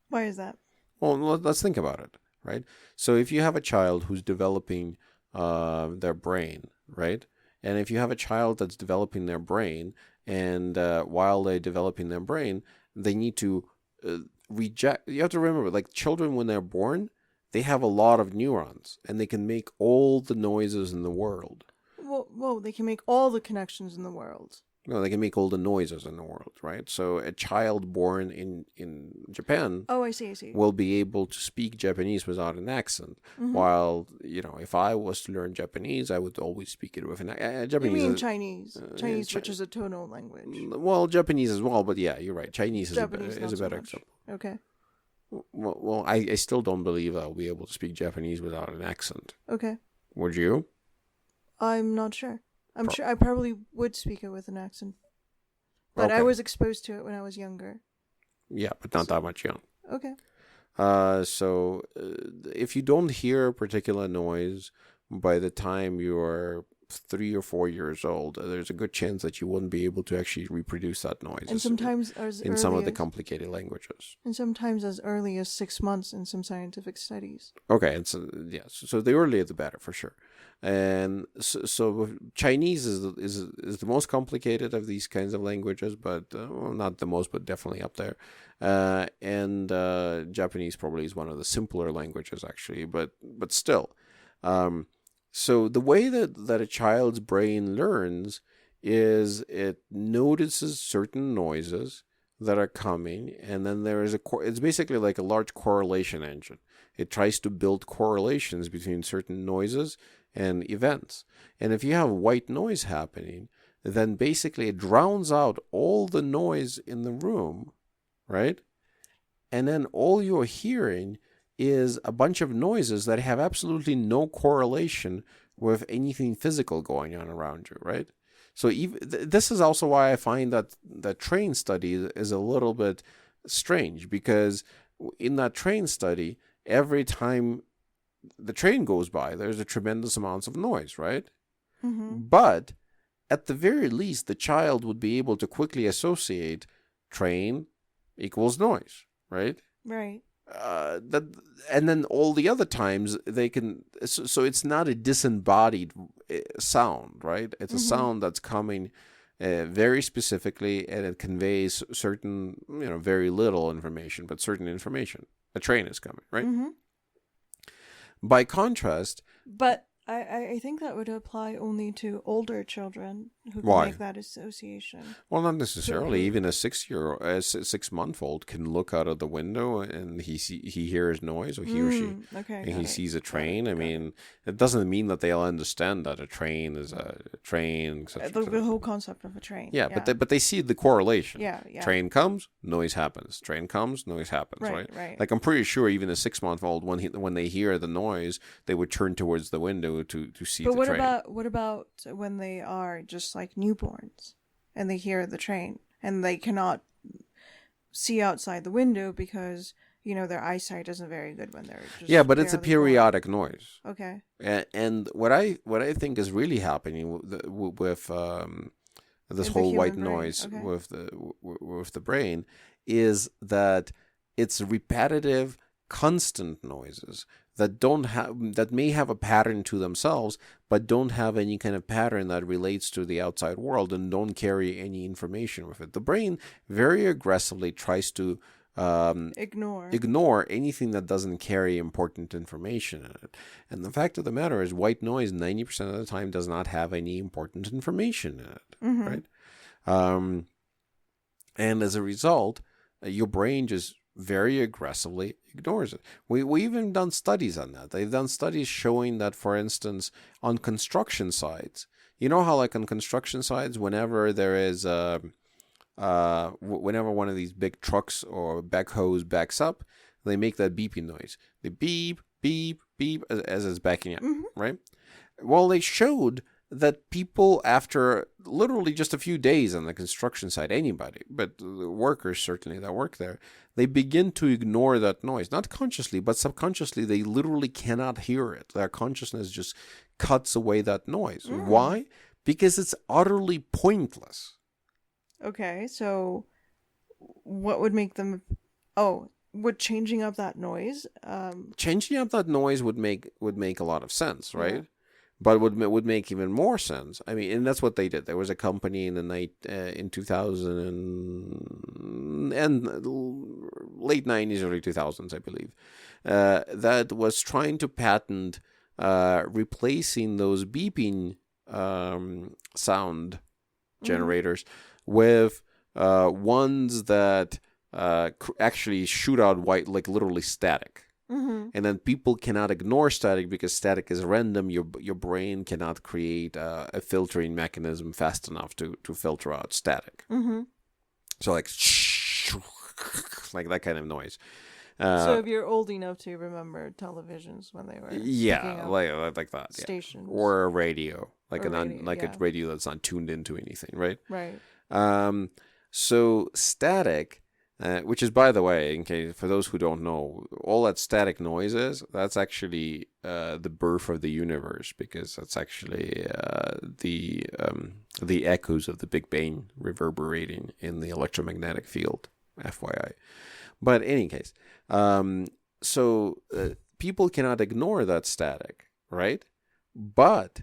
Why is that? Well, let's think about it, right? So if you have a child who's developing their brain, right? And if you have a child that's developing their brain, and while they're developing their brain, they need to reject. You have to remember, like children when they're born, they have a lot of neurons, and they can make all the noises in the world. Well, they can make all the connections in the world. No, they can make all the noises in the world, right? So a child born in Japan Oh, I see. will be able to speak Japanese without an accent. Mm-hmm. While, if I was to learn Japanese, I would always speak it with an Japanese. You mean Chinese? Chinese, which is a tonal language. Well, Japanese as well, but yeah, you're right. Chinese is a so better much. example. Okay. Well, I still don't believe I'll be able to speak Japanese without an accent. Okay. Would you? I'm not sure. I'm sure I probably would speak it with an accent. But Okay. I was exposed to it when I was younger. Yeah, but not that much young. Okay. So if you don't hear a particular noise by the time you're 3 or 4 years old, there's a good chance that you wouldn't be able to actually reproduce that noise. And sometimes in some of the complicated languages. And sometimes as early as 6 months in some scientific studies. Okay, and so the earlier the better for sure. And so Chinese is the most complicated of these kinds of languages, but well, not the most, but definitely up there. And Japanese probably is one of the simpler languages actually, but still. So the way that a child's brain learns is it notices certain noises that are coming, and then there is it's basically like a large correlation engine. It tries to build correlations between certain noises and events. And if you have white noise happening, then basically it drowns out all the noise in the room, right? And then all you're hearing is a bunch of noises that have absolutely no correlation with anything physical going on around you, right? So this is also why I find that the train study is a little bit strange, because in that train study, every time the train goes by, there's a tremendous amount of noise, right? Mm-hmm. But at the very least, the child would be able to quickly associate train equals noise, right? Right. And then all the other times they can. So it's not a disembodied sound, right? It's a sound that's coming very specifically, and it conveys certain, very little information, but certain information. A train is coming, right? Mm-hmm. By contrast, but I think that would apply only to older children who can Why? make that association. Well, not necessarily. Even a 6-month-old can look out of the window and he hears noise, or he or she, Okay. and he sees a train. I mean, it doesn't mean that they'll understand that a train is a train. The whole concept of a train. Yeah, but they see the correlation. Yeah. Train comes, noise happens. Train comes, noise happens. Right. Like I'm pretty sure even a 6-month-old, when they hear the noise, they would turn towards the window to see the train. But what about when they are just like newborns and they hear the train and they cannot see outside the window because their eyesight isn't very good when they're just but it's a periodic noise. Okay. And what I think is really happening with this whole white noise with the brain is that it's repetitive, constant noises that may have a pattern to themselves, but don't have any kind of pattern that relates to the outside world and don't carry any information with it. The brain very aggressively tries to ignore anything that doesn't carry important information in it. And the fact of the matter is, white noise 90% of the time does not have any important information in it, right? And as a result, your brain just very aggressively ignores it. We even done studies on that. They've done studies showing that, for instance, on construction sites, how like on construction sites, whenever there is whenever one of these big trucks or backhoes backs up, they make that beeping noise. They beep, beep, beep as it's backing up, right? Well, they showed that people, after literally just a few days on the construction site, anybody, but the workers certainly that work there, they begin to ignore that noise. Not consciously, but subconsciously, they literally cannot hear it. Their consciousness just cuts away that noise. Why? Because it's utterly pointless. Okay, so what would make them... Oh, would changing up that noise... Changing up that noise would make a lot of sense, right? Yeah. But would make even more sense. I mean, and that's what they did. There was a company in in 2000 and late 90s, early 2000s, I believe, that was trying to patent replacing those beeping sound generators with ones that actually shoot out white, like literally static. And then people cannot ignore static because static is random. Your brain cannot create a filtering mechanism fast enough to filter out static. So like that kind of noise. So if you're old enough to remember televisions when they were like that stations, or a radio, like a radio that's not tuned into anything, right? Right. So static. Which is, by the way, in case for those who don't know, all that static noise that's actually the birth of the universe, because that's actually the echoes of the Big Bang reverberating in the electromagnetic field, FYI. But in any case, so people cannot ignore that static, right? But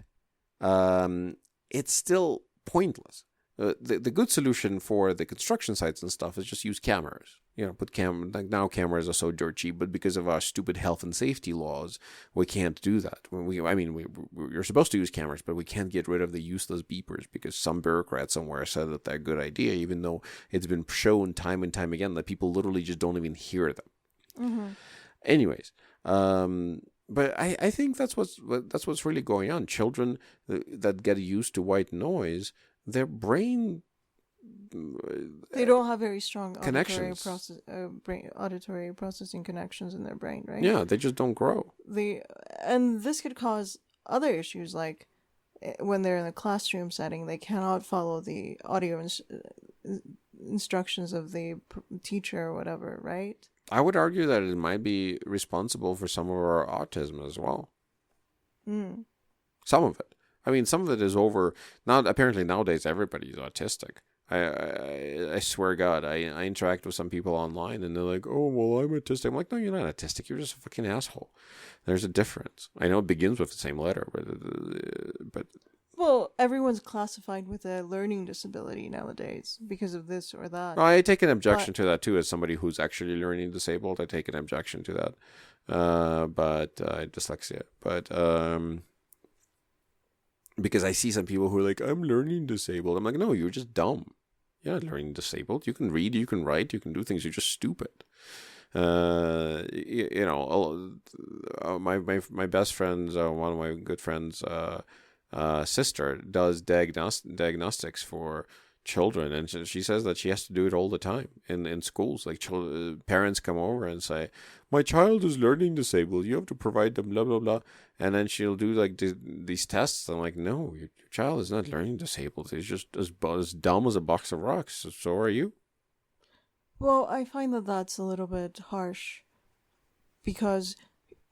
it's still pointless. The good solution for the construction sites and stuff is just use cameras. Put like now cameras are so dirt cheap, but because of our stupid health and safety laws, we can't do that. You're supposed to use cameras, but we can't get rid of the useless beepers because some bureaucrat somewhere said that they're a good idea, even though it's been shown time and time again that people literally just don't even hear them. Anyways, but I think that's what's really going on. Children that get used to white noise, their brain they don't have very strong auditory processing connections in their brain, right? Yeah, they just don't grow. And this could cause other issues, like when they're in a classroom setting, they cannot follow the audio instructions of the teacher or whatever, right? I would argue that it might be responsible for some of our autism as well. Some of it. I mean, some of it is over. Now, apparently nowadays everybody's autistic. I swear to God, I interact with some people online and they're like, "Oh, well, I'm autistic." I'm like, "No, you're not autistic. You're just a fucking asshole." There's a difference. I know it begins with the same letter, but well, everyone's classified with a learning disability nowadays because of this or that. I take an objection to that too. As somebody who's actually learning disabled, I take an objection to that. But dyslexia, but because I see some people who are like, "I'm learning disabled." I'm like, "No, you're just dumb. You're not learning disabled. You can read, you can write, you can do things. You're just stupid." My best friend's one of my good friends' sister does diagnostics for children, and she says that she has to do it all the time in schools. Like parents come over and say, "My child is learning disabled. You have to provide them blah blah blah," and then she'll do like these tests. I'm like, "No, your child is not learning disabled. He's just as dumb as a box of rocks. So are you." Well, I find that that's a little bit harsh, because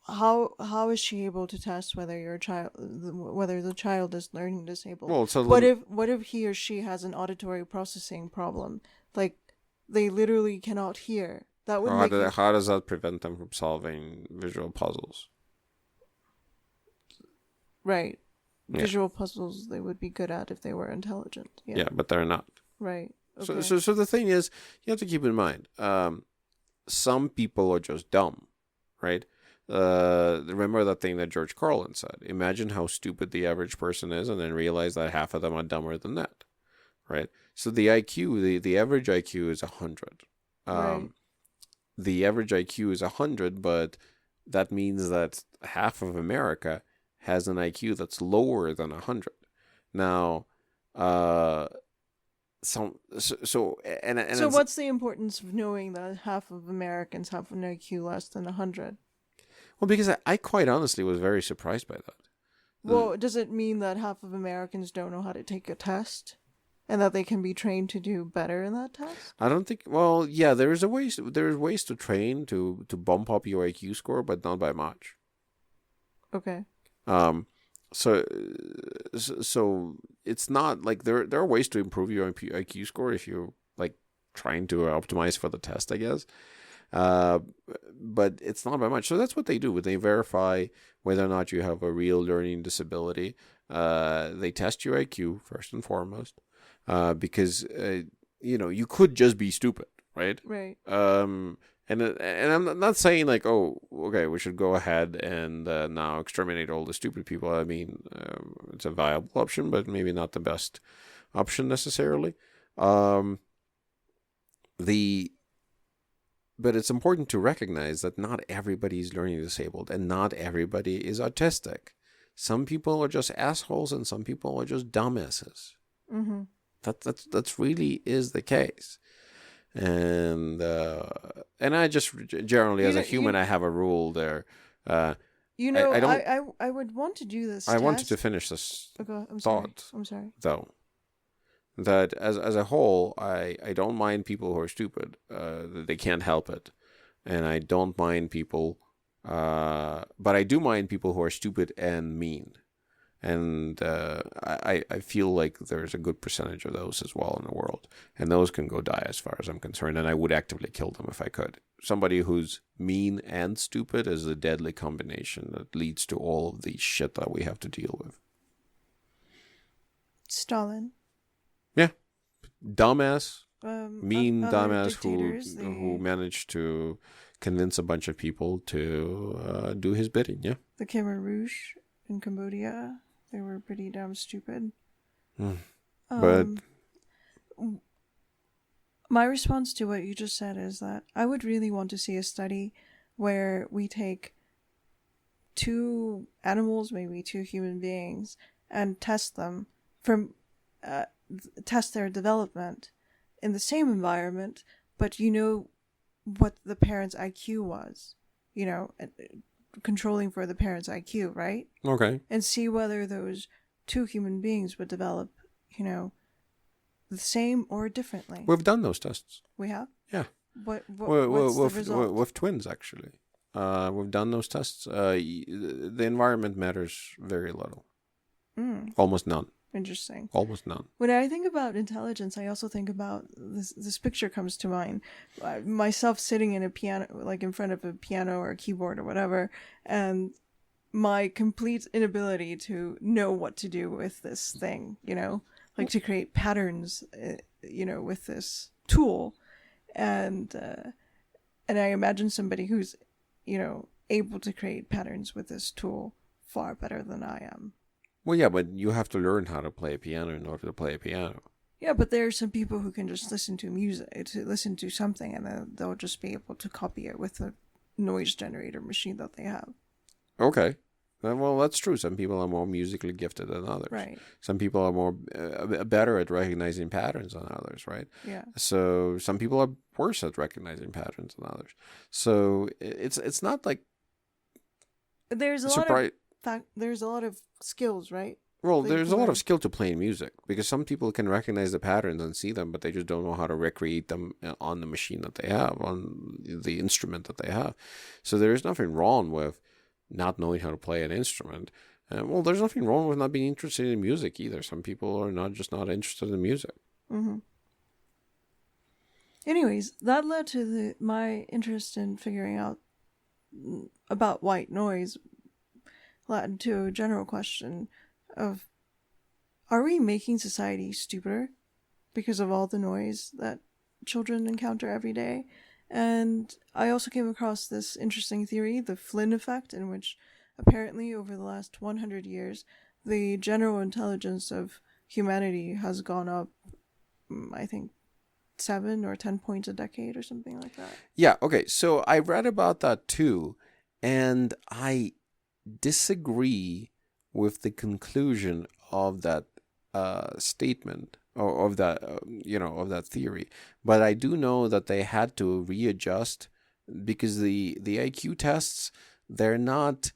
how is she able to test whether the child is learning disabled? Well, so what if he or she has an auditory processing problem? Like, they literally cannot hear. That would how does that prevent them from solving visual puzzles? Right. Visual puzzles they would be good at if they were intelligent. Yeah, but they're not. Right. Okay. So the thing is, you have to keep in mind, some people are just dumb, right? Remember that thing that George Carlin said. Imagine how stupid the average person is, and then realize that half of them are dumber than that, right? So the IQ, the average IQ is 100. Right. The average IQ is 100, but that means that half of America has an IQ that's lower than 100. Now, and So what's the importance of knowing that half of Americans have an IQ less than 100? well, because I quite honestly was very surprised by that. Well, does it mean that half of Americans don't know how to take a test? And that they can be trained to do better in that test? I don't think. Well, yeah, there's ways to train to bump up your IQ score, but not by much. Okay. Um, so so it's not like there are ways to improve your IQ score if you're like trying to optimize for the test, I guess. Uh, but it's not by much. So that's what they do. They verify whether or not you have a real learning disability. They test your IQ first and foremost, because you could just be stupid, right? Right. And I'm not saying like, oh, okay, we should go ahead and now exterminate all the stupid people. I mean, it's a viable option, but maybe not the best option necessarily. But it's important to recognize that not everybody is learning disabled and not everybody is autistic. Some people are just assholes and some people are just dumbasses. Mm-hmm. That's really is the case. And I just generally, as a human, I have a rule there. I don't. I would want to do this. I wanted to finish this thought. I'm sorry. Though that as a whole, I don't mind people who are stupid. They can't help it, and I don't mind people. But I do mind people who are stupid and mean. And I feel like there's a good percentage of those as well in the world. And those can go die as far as I'm concerned. And I would actively kill them if I could. Somebody who's mean and stupid is a deadly combination that leads to all of the shit that we have to deal with. Stalin. Yeah. Dumbass. Mean dumbass who managed to convince a bunch of people to do his bidding. Yeah. The Khmer Rouge in Cambodia. They were pretty damn stupid. But my response to what you just said is that I would really want to see a study where we take two animals, maybe two human beings, and test them test their development in the same environment, but what the parent's IQ was, controlling for the parent's IQ, right? Okay. And see whether those two human beings would develop, the same or differently. We've done those tests. We have? Yeah. What's the result? With twins, actually. We've done those tests. The environment matters very little. Almost none. Interesting. Almost none. When I think about intelligence, I also think about this picture comes to mind. Myself sitting in a piano, like in front of a piano or a keyboard or whatever, and my complete inability to know what to do with this thing, like to create patterns, with this tool. And I imagine somebody who's, able to create patterns with this tool far better than I am. Well, yeah, but you have to learn how to play a piano in order to play a piano. Yeah, but there are some people who can just listen to something, and then they'll just be able to copy it with a noise generator machine that they have. Okay. Well, that's true. Some people are more musically gifted than others. Right. Some people are more better at recognizing patterns than others, right? Yeah. So some people are worse at recognizing patterns than others. So it's not like there's a lot of skills, right? Well, there's a lot of skill to playing music because some people can recognize the patterns and see them, but they just don't know how to recreate them on the machine that they have, on the instrument that they have. So there's nothing wrong with not knowing how to play an instrument. Well, there's nothing wrong with not being interested in music either. Some people are not interested in music. Mm-hmm. Anyways, that led to my interest in figuring out about white noise. Led to a general question of, are we making society stupider because of all the noise that children encounter every day? And I also came across this interesting theory, the Flynn effect, in which apparently over the last 100 years, the general intelligence of humanity has gone up, I think, 7 or 10 points a decade or something like that. Yeah, okay. So I read about that too, and I disagree with the conclusion of that statement of that, of that theory. But I do know that they had to readjust because the IQ tests, they're not,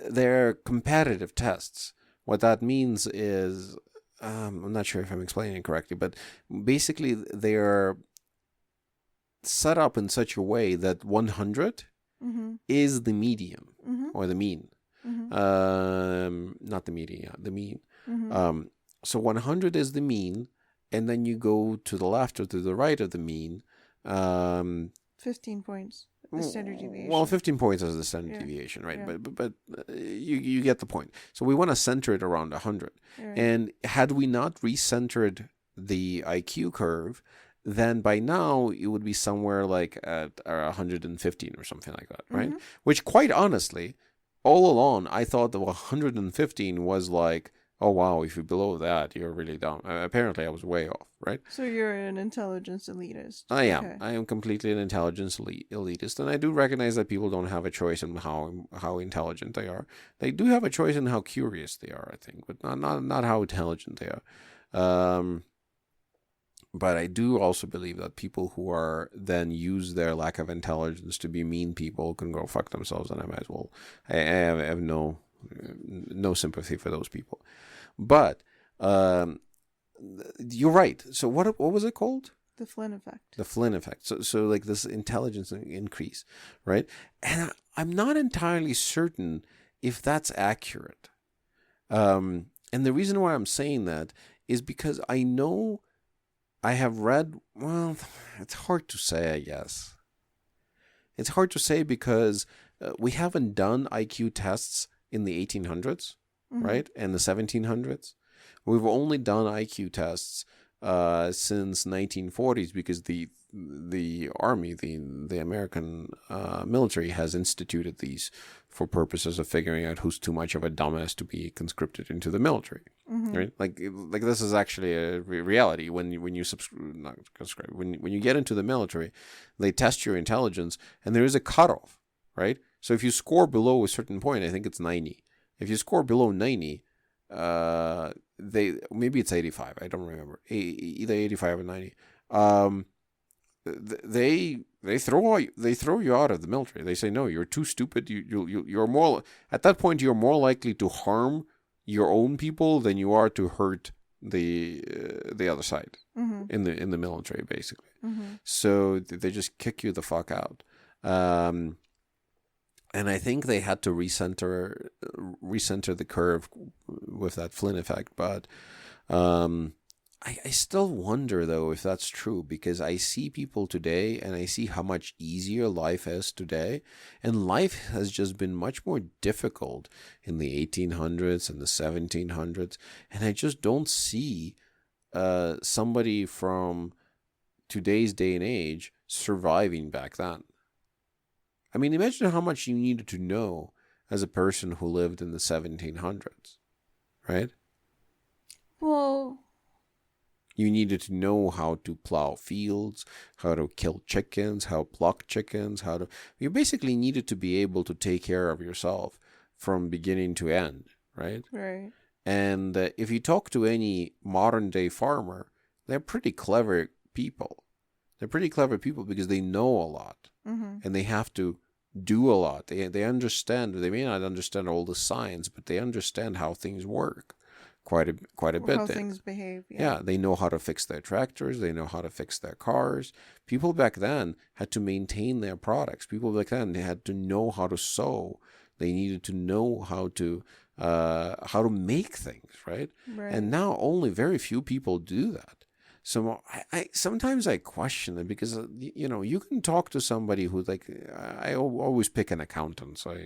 they're competitive tests. What that means is, I'm not sure if I'm explaining it correctly, but basically they're set up in such a way that 100 is the median or the mean. Not the median, yeah, the mean. So 100 is the mean, and then you go to the left or to the right of the mean. 15 points, the standard deviation. Well, 15 points is the standard deviation, right? Yeah. But you get the point. So we want to center it around 100. Right. And had we not recentered the IQ curve, then by now it would be somewhere like at 115 or something like that, right? Which, quite honestly, all along I thought that 115 was like, oh wow, if you're below that, you're really dumb. Apparently I was way off, right? So you're an intelligence elitist. I am. Okay. I am completely an intelligence elitist, and I do recognize that people don't have a choice in how intelligent they are. They do have a choice in how curious they are, I think, but not how intelligent they are. But I do also believe that people who are then use their lack of intelligence to be mean people can go fuck themselves, and I might as well. I have no sympathy for those people. But you're right. So what was it called? The Flynn effect. The Flynn effect. So like this intelligence increase, right? And I'm not entirely certain if that's accurate. And the reason why I'm saying that is because I know I have read, well, it's hard to say, I guess. It's hard to say because we haven't done IQ tests in the 1800s, right? And the 1700s. We've only done IQ tests since 1940s because the army, the American military has instituted these for purposes of figuring out who's too much of a dumbass to be conscripted into the military, right? Like this is actually a reality. When you not conscript, when you get into the military, they test your intelligence, and there is a cutoff, right? So if you score below a certain point, I think it's 90. If you score below 90, maybe it's 85. I don't remember. Either 85 or 90. They throw you out of the military. They say, no, you're too stupid. You're more, at that point you're more likely to harm your own people than you are to hurt the other side in the military, basically. So they just kick you the fuck out. And I think they had to recenter the curve with that Flynn effect. But I still wonder, though, if that's true, because I see people today and I see how much easier life is today. And life has just been much more difficult in the 1800s and the 1700s. And I just don't see somebody from today's day and age surviving back then. I mean, imagine how much you needed to know as a person who lived in the 1700s, right? Well, you needed to know how to plow fields, how to kill chickens, how to pluck chickens, you basically needed to be able to take care of yourself from beginning to end, right? Right. And if you talk to any modern day farmer, they're pretty clever people. They're pretty clever people because they know a lot, and they have to do a lot. They understand. They may not understand all the science, but they understand how things work quite a bit. How things behave. Yeah, they know how to fix their tractors. They know how to fix their cars. People back then had to maintain their products. People back then, they had to know how to sew. They needed to know how to make things, right? And now only very few people do that. So I sometimes I question it because you can talk to somebody who, like, I always pick an accountant. So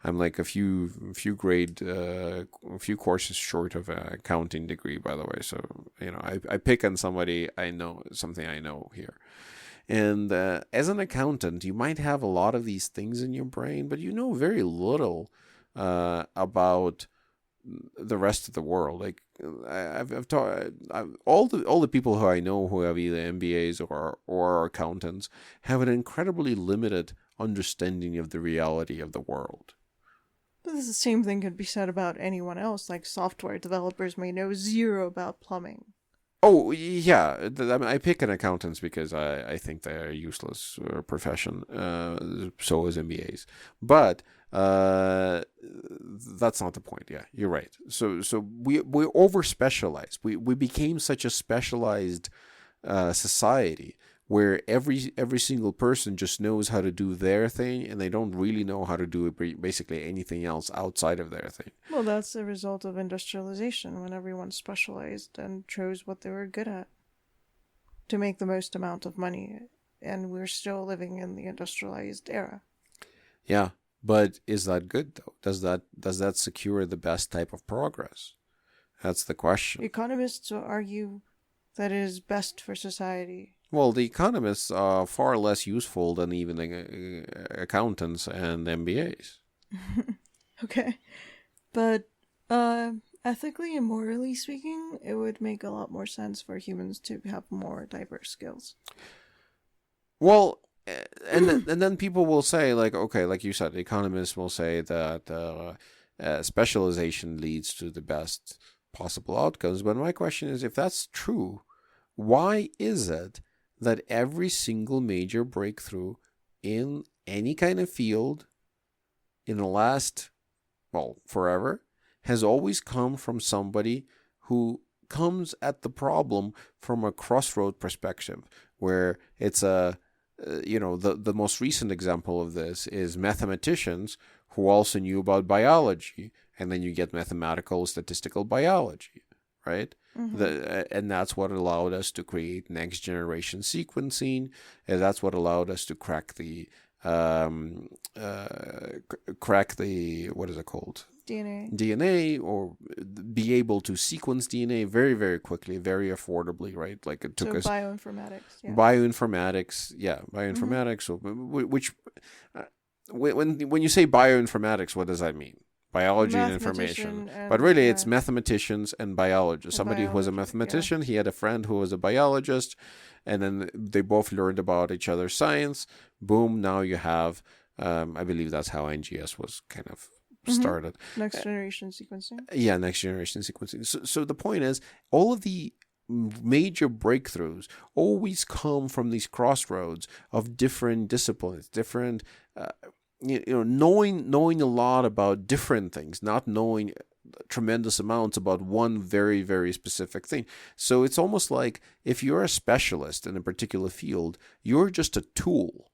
I'm like a few courses short of an accounting degree, by the way. So I pick on somebody I know, something I know here. And as an accountant, you might have a lot of these things in your brain, but you know very little about the rest of the world. Like I've taught all the people who I know who have either MBAs or are accountants have an incredibly limited understanding of the reality of the world. But the same thing could be said about anyone else. Like software developers may know zero about plumbing. Oh yeah, I mean, I pick an accountants because I think they're a useless profession. So is MBAs, but that's not the point. Yeah, you're right. So we over specialized. We became such a specialized society where every single person just knows how to do their thing, and they don't really know how to do basically anything else outside of their thing. Well, that's the result of industrialization when everyone specialized and chose what they were good at to make the most amount of money. And we're still living in the industrialized era. Yeah, but is that good though? Does that secure the best type of progress? That's the question. Economists argue that it is best for society. Well, the economists are far less useful than even the accountants and MBAs. Okay. But ethically and morally speaking, it would make a lot more sense for humans to have more diverse skills. Well, and then people will say like, okay, like you said, economists will say that specialization leads to the best possible outcomes. But my question is, if that's true, why is it that every single major breakthrough in any kind of field in the last, well, forever, has always come from somebody who comes at the problem from a crossroad perspective, where it's the most recent example of this is mathematicians who also knew about biology, and then you get mathematical statistical biology, right? And that's what allowed us to create next generation sequencing, and that's what allowed us to crack the what is it called? DNA, or be able to sequence DNA very, very quickly, very affordably, right? Like it took us bioinformatics, yeah. Bioinformatics. So, which when you say bioinformatics, what does that mean? Biology and information, but really it's mathematicians and biologists. Somebody who was a mathematician, he had a friend who was a biologist, and then they both learned about each other's science. Boom! Now you have, I believe that's how NGS was kind of started. Next generation sequencing. Yeah, next generation sequencing. So the point is, all of the major breakthroughs always come from these crossroads of different disciplines, different. Knowing a lot about different things, not knowing tremendous amounts about one very, very specific thing. So it's almost like if you're a specialist in a particular field, you're just a tool.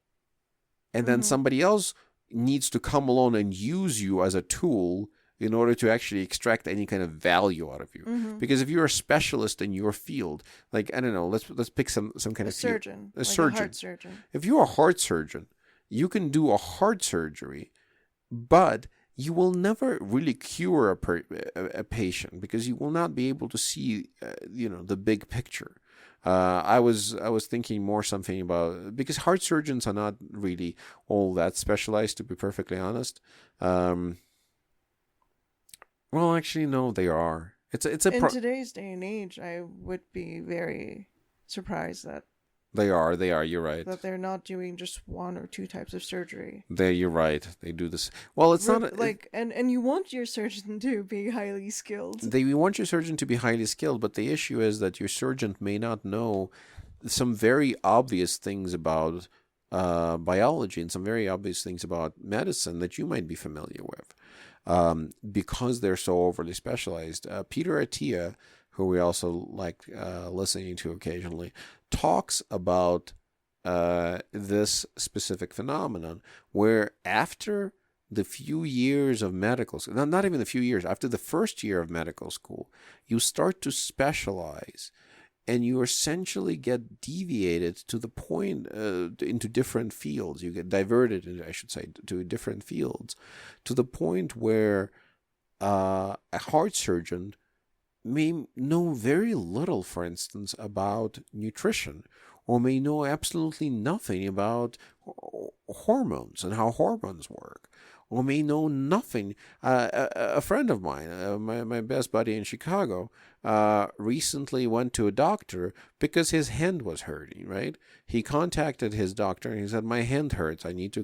And then somebody else needs to come along and use you as a tool in order to actually extract any kind of value out of you. Because if you're a specialist in your field, like, I don't know, let's pick some kind of surgeon. A surgeon. A heart surgeon. If you're a heart surgeon, you can do a heart surgery, but you will never really cure a patient, because you will not be able to see, the big picture. I was thinking more something about, because heart surgeons are not really all that specialized, to be perfectly honest. Well, actually, no, they are. In today's day and age, I would be very surprised that They are. You're right. that they're not doing just one or two types of surgery. You're right. They do this. Well, it's not like, and you want your surgeon to be highly skilled. You want your surgeon to be highly skilled, but the issue is that your surgeon may not know some very obvious things about biology and some very obvious things about medicine that you might be familiar with, because they're so overly specialized. Peter Attia, who we also like listening to occasionally, talks about this specific phenomenon, where after the few years of medical school, not even the few years, after the first year of medical school, you start to specialize, and you essentially get deviated to the point into different fields. You get diverted, I should say, to different fields, to the point where a heart surgeon may know very little, for instance, about nutrition, or may know absolutely nothing about hormones and how hormones work, or may know nothing. A friend of mine, my best buddy in Chicago, recently went to a doctor because his hand was hurting, right? He contacted his doctor and he said, my hand hurts. I need to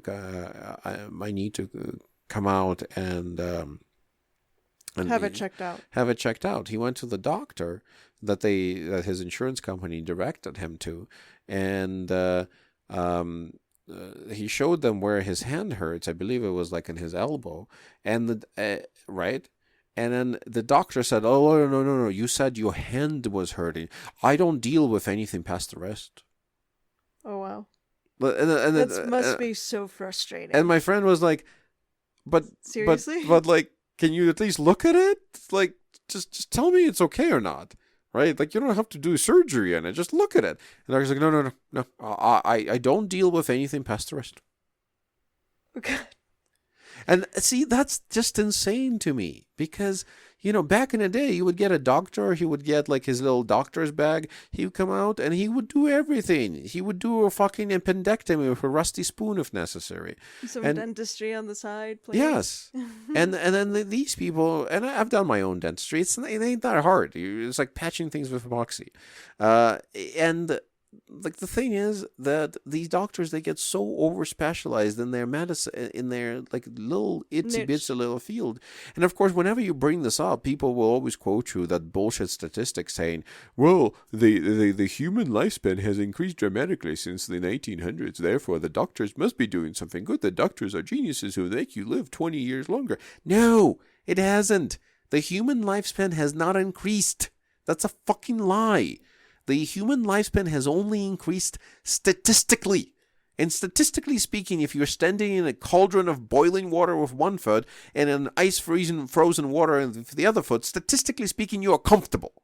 come out and and Have it checked out. have it checked out. He went to the doctor that his insurance company directed him to, and he showed them where his hand hurts. I believe it was like in his elbow, and right. And then the doctor said, "Oh, no! You said your hand was hurting. I don't deal with anything past the wrist." Oh wow. And That must be so frustrating. and my friend was like, "But seriously, but like, can you at least look at it? Like, just tell me it's okay or not, right? Like, you don't have to do surgery on it. Just look at it." And the doctor's like, "No. I don't deal with anything past the wrist." Okay. And see, that's just insane to me because, back in the day, you would get a doctor, he would get like his little doctor's bag, he would come out and he would do everything. He would do a fucking appendectomy with a rusty spoon if necessary. Some And dentistry on the side, please. yes. and then these people, and I've done my own dentistry, it ain't that hard. It's like patching things with epoxy. And like the thing is that these doctors, they get so over specialized in their medicine, in their like little itsy bitsy little field. And of course, whenever you bring this up, people will always quote you that bullshit statistic saying, "Well, the human lifespan has increased dramatically since the 1900s. Therefore, the doctors must be doing something good. The doctors are geniuses who make you live 20 years longer." No, it hasn't. The human lifespan has not increased. That's a fucking lie. The human lifespan has only increased statistically. And statistically speaking, if you're standing in a cauldron of boiling water with one foot and an ice frozen water with the other foot, statistically speaking, you are comfortable.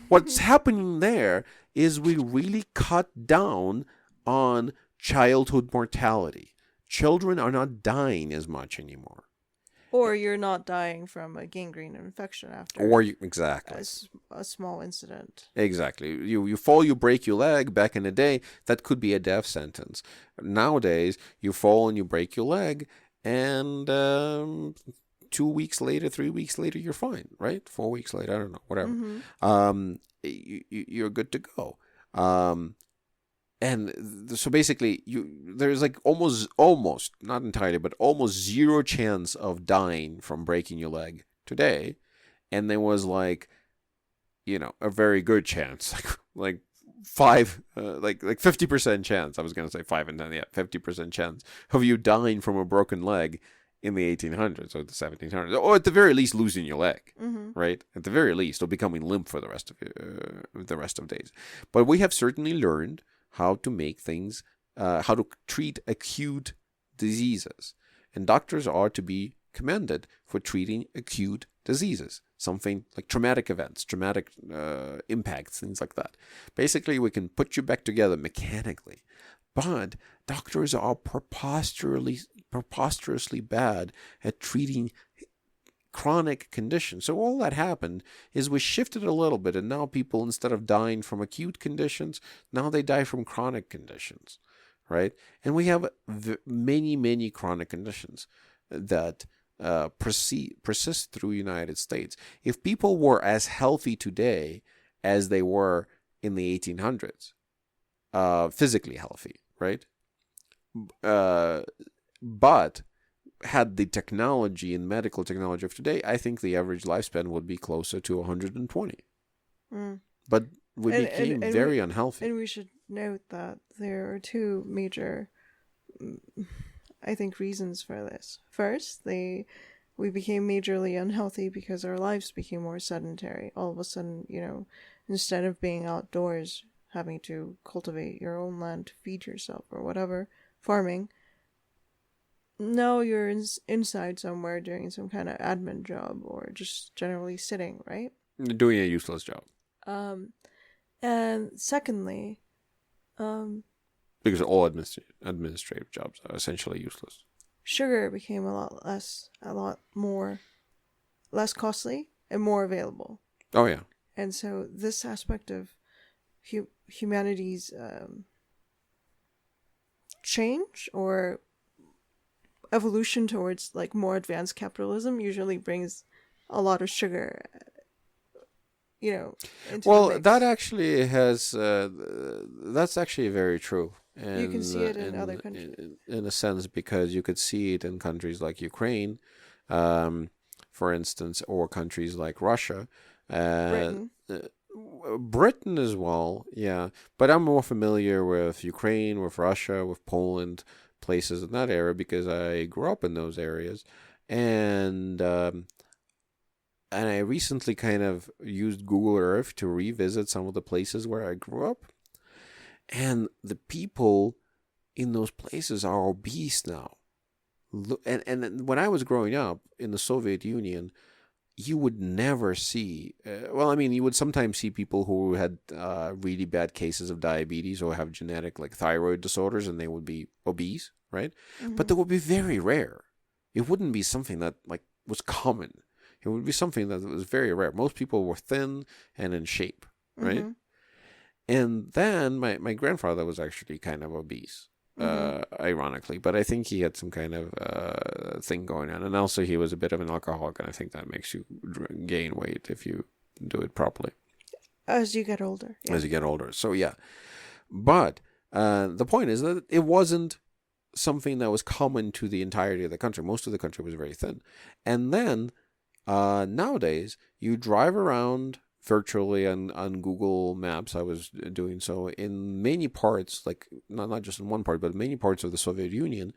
What's happening there is we really cut down on childhood mortality. Children are not dying as much anymore. Or you're not dying from a gangrene infection after. Exactly. A small incident. Exactly. You fall, you break your leg. Back in the day, that could be a death sentence. Nowadays, you fall and you break your leg, and 2 weeks later, 3 weeks later, you're fine, right? 4 weeks later, I don't know, whatever. Mm-hmm. You're good to go. And so basically, there's like almost, not entirely, but almost zero chance of dying from breaking your leg today. And there was like, a very good chance, like 50% chance. I was going to say 5 and 10, 50% chance of you dying from a broken leg in the 1800s or the 1700s, or at the very least losing your leg, right? At the very least, or becoming limp for the rest of days. But we have certainly learned how to make things, how to treat acute diseases. And doctors are to be commended for treating acute diseases, something like traumatic events, traumatic impacts, things like that. Basically, we can put you back together mechanically. But doctors are preposterously bad at treating chronic conditions. So all that happened is we shifted a little bit, and now people, instead of dying from acute conditions, now they die from chronic conditions, right? And we have many chronic conditions that persist through the United States. If people were as healthy today as they were in the 1800s, physically healthy, right? But had the technology and medical technology of today, I think the average lifespan would be closer to 120. But we became very unhealthy. And we should note that there are two major, I think, reasons for this. First, we became majorly unhealthy because our lives became more sedentary. All of a sudden, instead of being outdoors, having to cultivate your own land to feed yourself or whatever, farming, no, you're inside somewhere doing some kind of admin job or just generally sitting, right? Doing a useless job. And secondly, because all administrative jobs are essentially useless. Sugar became a lot less costly and more available. Oh yeah. And so this aspect of humanity's change or evolution towards like more advanced capitalism usually brings a lot of sugar, into the mix. That actually has that's actually very true. And you can see it in other countries in a sense, because you could see it in countries like Ukraine. for instance, or countries like Russia. Britain. Britain as well, yeah. But I'm more familiar with Ukraine, with Russia, with Poland, places in that area because I grew up in those areas. And and I recently kind of used Google Earth to revisit some of the places where I grew up. And the people in those places are obese now. And when I was growing up in the Soviet Union, you would never see, well, I mean, you would sometimes see people who had really bad cases of diabetes or have genetic like thyroid disorders and they would be obese, right? But that would be very rare. It wouldn't be something that like was common. It would be something that was very rare. Most people were thin and in shape, right? And then my grandfather was actually kind of obese, ironically, but I think he had some kind of thing going on. And also he was a bit of an alcoholic, and I think that makes you gain weight if you do it properly. As you get older. Yeah. As you get older. So, yeah. But the point is that it wasn't something that was common to the entirety of the country. Most of the country was very thin. And then nowadays, you drive around virtually on Google Maps. I was doing so in many parts, like not just in one part, but many parts of the Soviet Union,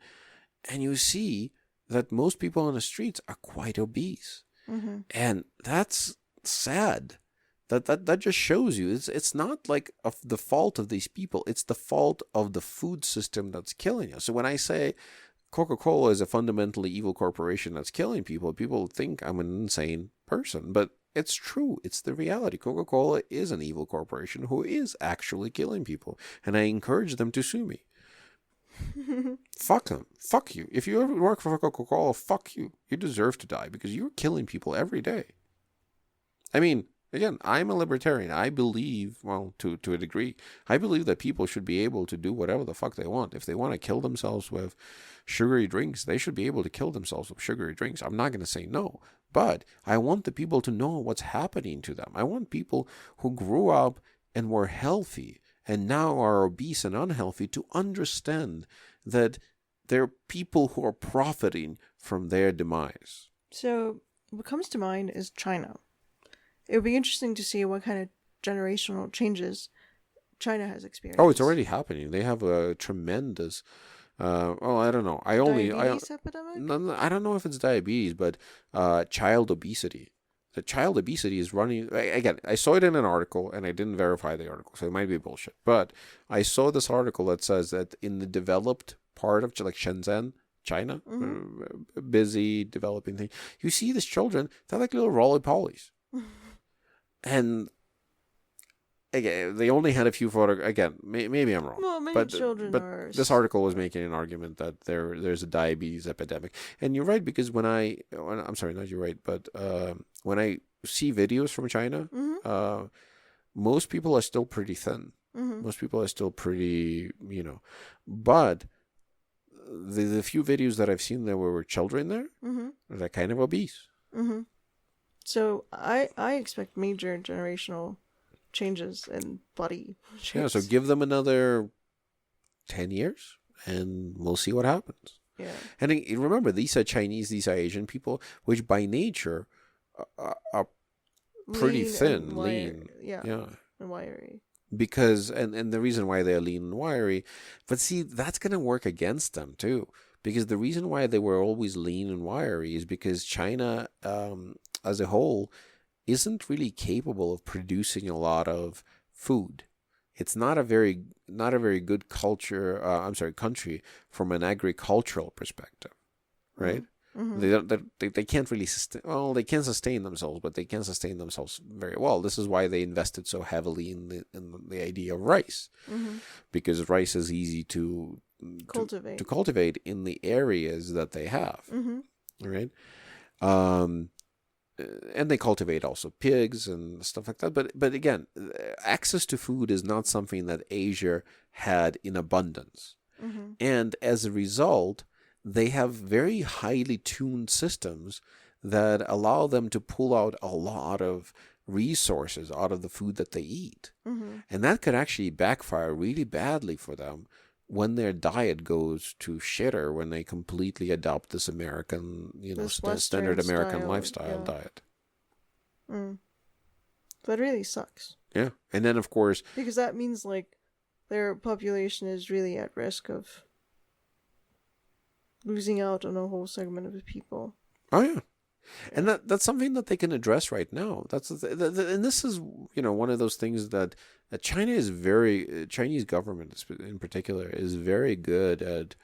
and you see that most people on the streets are quite obese, and that's sad. That just shows you it's not like the fault of these people; it's the fault of the food system that's killing you. So when I say Coca-Cola is a fundamentally evil corporation that's killing people, people think I'm an insane person, but it's true. It's the reality. Coca-Cola is an evil corporation who is actually killing people. And I encourage them to sue me. Fuck them. Fuck you. If you ever work for Coca-Cola, fuck you. You deserve to die because you're killing people every day. I mean, again, I'm a libertarian. I believe, well, to a degree, I believe that people should be able to do whatever the fuck they want. If they want to kill themselves with sugary drinks, they should be able to kill themselves with sugary drinks. I'm not going to say no. But I want the people to know what's happening to them. I want people who grew up and were healthy and now are obese and unhealthy to understand that there are people who are profiting from their demise. So what comes to mind is China. It would be interesting to see what kind of generational changes China has experienced. Oh, it's already happening. They have a tremendous... well, I don't know. Diabetes epidemic? No, I don't know if it's diabetes, but child obesity. The child obesity is running. Again, I saw it in an article, and I didn't verify the article, so it might be bullshit. But I saw this article that says that in the developed part of like Shenzhen, China, busy developing thing, you see these children. They're like little roly-polies, and again, they only had a few photos. Again, maybe I'm wrong. Well, many children are... This article was making an argument that there's a diabetes epidemic. And you're right, because I'm sorry, not you're right, but when I see videos from China, most people are still pretty thin. Most people are still pretty, but the few videos that I've seen there were children there, they're kind of obese. So I expect major generational changes in body shapes. Yeah, so give them another 10 years and we'll see what happens. Yeah. And remember, these are Chinese, these are Asian people, which by nature are pretty thin, lean. Yeah. And wiry. Because, and the reason why they're lean and wiry, but see, that's going to work against them too. Because the reason why they were always lean and wiry is because China, as a whole, isn't really capable of producing a lot of food. It's not a very good country from an agricultural perspective, right? They can't really sustain. Well, they can sustain themselves, but they can't sustain themselves very well. This is why they invested so heavily in the idea of rice, because rice is easy to cultivate in the areas that they have, right? And they cultivate also pigs and stuff like that. But again, access to food is not something that Asia had in abundance. And as a result, they have very highly tuned systems that allow them to pull out a lot of resources out of the food that they eat. And that could actually backfire really badly for them when their diet goes to shitter, when they completely adopt this American, This standard Western American style, lifestyle yeah. diet. That really sucks. Yeah. And then, of course, Because that means, like, their population is really at risk of losing out on a whole segment of the people. oh, yeah. And that's something that they can address right now. And this is, one of those things that China is Chinese government in particular is very good at.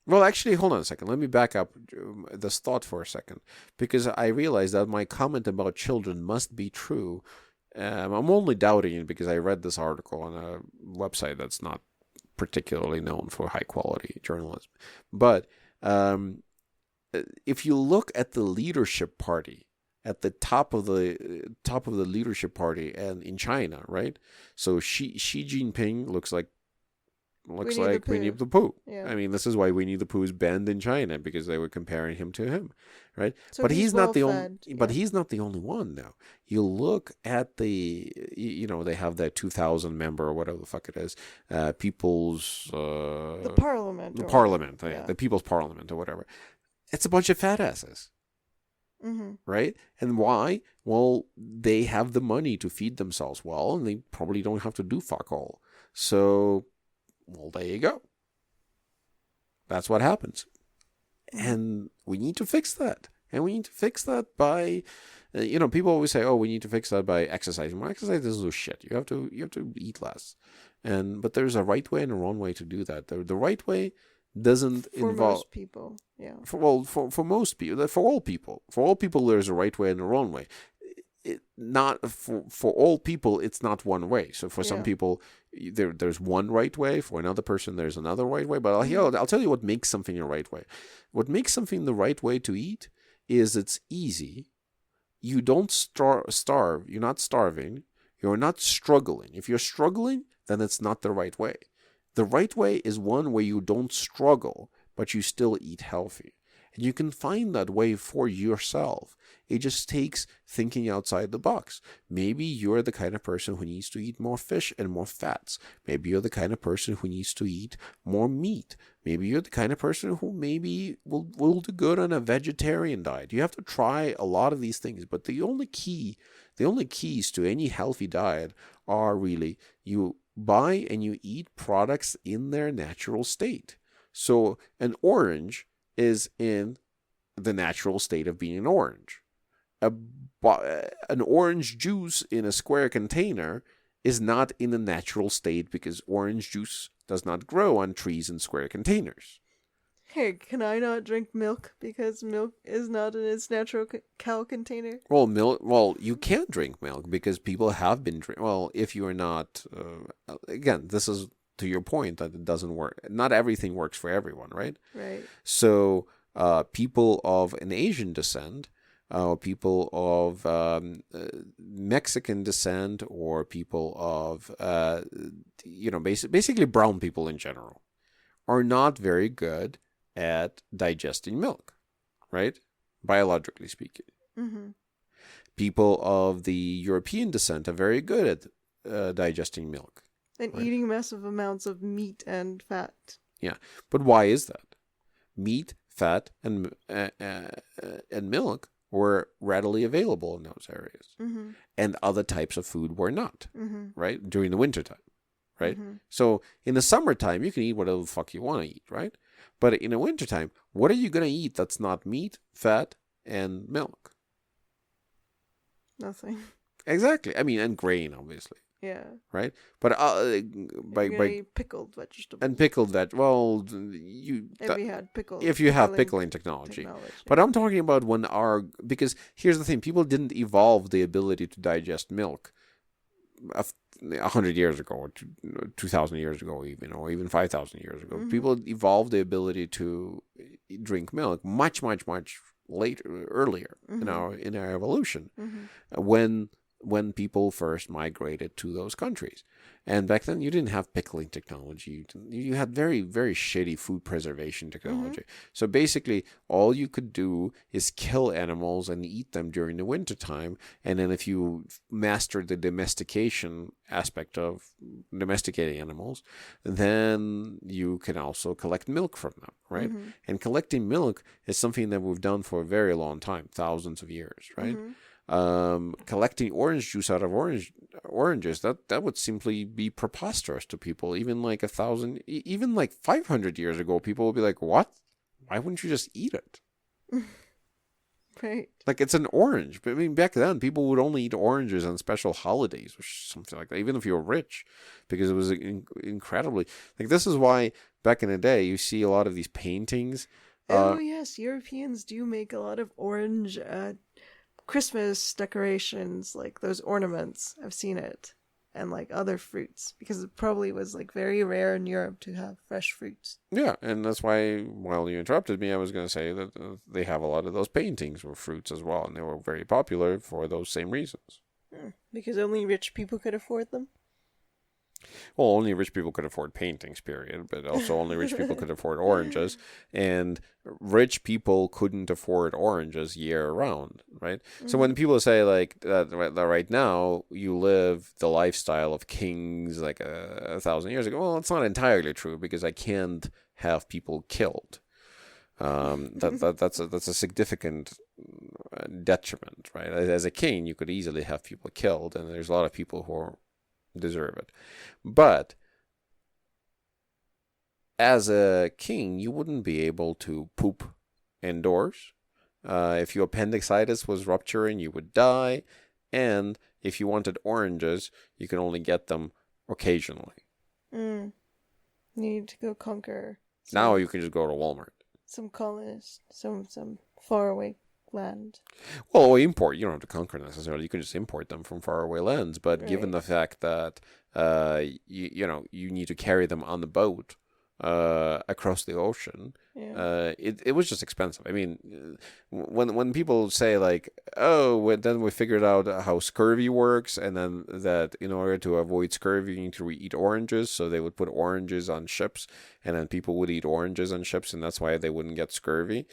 Well, actually, hold on a second. Let me back up this thought for a second, because I realized that my comment about children must be true. I'm only doubting it because I read this article on a website that's not particularly known for high quality journalism, but. If you look at the leadership party at the top of the leadership party and in China, right? So Xi Jinping looks like Winnie the Pooh. Yeah. I mean, this is why Winnie the Pooh is banned in China, because they were comparing him to him, right? So but he's not the only. Yeah. But he's not the only one now. You look at they have that 2,000 member or whatever the fuck it is, people's the parliament. The People's Parliament or whatever. It's a bunch of fat asses. Right? And why? Well, they have the money to feed themselves well, and they probably don't have to do fuck all. So, well, there you go. That's what happens. And we need to fix that. And we need to fix that by, people always say, oh, we need to fix that by exercising. Well, exercise is shit. You have to eat less. But there's a right way and a wrong way to do that. The right way doesn't involve most people, yeah. For most people, for all people, there's a right way and a wrong way. Not for all people, it's not one way. So for some people, there's one right way. For another person, there's another right way. But I'll tell you what makes something a right way. What makes something the right way to eat is it's easy. You don't starve. You're not starving. You're not struggling. If you're struggling, then it's not the right way. The right way is one where you don't struggle, but you still eat healthy. And you can find that way for yourself. It just takes thinking outside the box. Maybe you're the kind of person who needs to eat more fish and more fats. Maybe you're the kind of person who needs to eat more meat. Maybe you're the kind of person who maybe will do good on a vegetarian diet. You have to try a lot of these things, but the only keys to any healthy diet are really you buy and you eat products in their natural state. So an orange is in the natural state of being an orange. An orange juice in a square container is not in a natural state because orange juice does not grow on trees in square containers. Hey, can I not drink milk because milk is not in its natural cow container? Well, you can't drink milk because people have been drinking. Well, if you are not, again, this is to your point that it doesn't work. Not everything works for everyone, right? Right. So, people of an Asian descent, people of Mexican descent, or people of, basically brown people in general, are not very good at digesting milk, right? Biologically speaking. Mm-hmm. People of the European descent are very good at digesting milk. And right? Eating massive amounts of meat and fat. Yeah, but why is that? Meat, fat, and milk were readily available in those areas. Mm-hmm. And other types of food were not, right? During the wintertime, right? Mm-hmm. So in the summertime, you can eat whatever the fuck you want to eat, right? But in the wintertime, what are you going to eat that's not meat, fat, and milk? Nothing. Exactly. I mean, and grain, obviously. Yeah. Right? But by pickled vegetables. And pickled if you have pickling technology. But I'm talking about because here's the thing, people didn't evolve the ability to digest milk 100 years ago, or 2,000 years ago, even, or even 5,000 years ago. Mm-hmm. People evolved the ability to drink milk much, much, much earlier in our evolution, when when people first migrated to those countries. And back then, you didn't have pickling technology. You had very, very shitty food preservation technology. So basically, all you could do is kill animals and eat them during the wintertime. And then if you mastered the domestication aspect of domesticating animals, then you can also collect milk from them, right? And collecting milk is something that we've done for a very long time, thousands of years, right? Collecting orange juice out of oranges, that would simply be preposterous to people. Even like 500 years ago, people would be like, what? Why wouldn't you just eat it? Right. Like, it's an orange. But I mean, back then, people would only eat oranges on special holidays or something like that, even if you were rich, because it was incredibly, like, this is why back in the day, you see a lot of these paintings. Oh yes, Europeans do make a lot of orange Christmas decorations, like those ornaments. I've seen it. And like other fruits, because it probably was like very rare in Europe to have fresh fruits. Yeah, and that's why, while you interrupted me, I was going to say that they have a lot of those paintings with fruits as well, and they were very popular for those same reasons. Because only rich people could afford them? Well, only rich people could afford paintings, period, but also only rich people could afford oranges, and rich people couldn't afford oranges year round, right? So when people say like that right now you live the lifestyle of kings like 1,000 years ago, well, it's not entirely true, because I can't have people killed. That's a significant detriment, right? As a king, you could easily have people killed, and there's a lot of people who deserve it. But as a king, you wouldn't be able to poop indoors. If your appendicitis was rupturing, you would die. And if you wanted oranges, you can only get them occasionally. You need to go conquer. Now you can just go to Walmart. Some colonists, some faraway land. Well, or import. You don't have to conquer necessarily. You can just import them from faraway lands. But given the fact that you need to carry them on the boat across the ocean, it was just expensive. I mean, when people say like, oh, then we figured out how scurvy works, and then that in order to avoid scurvy, you need to eat oranges, so they would put oranges on ships, and then people would eat oranges on ships, and that's why they wouldn't get scurvy.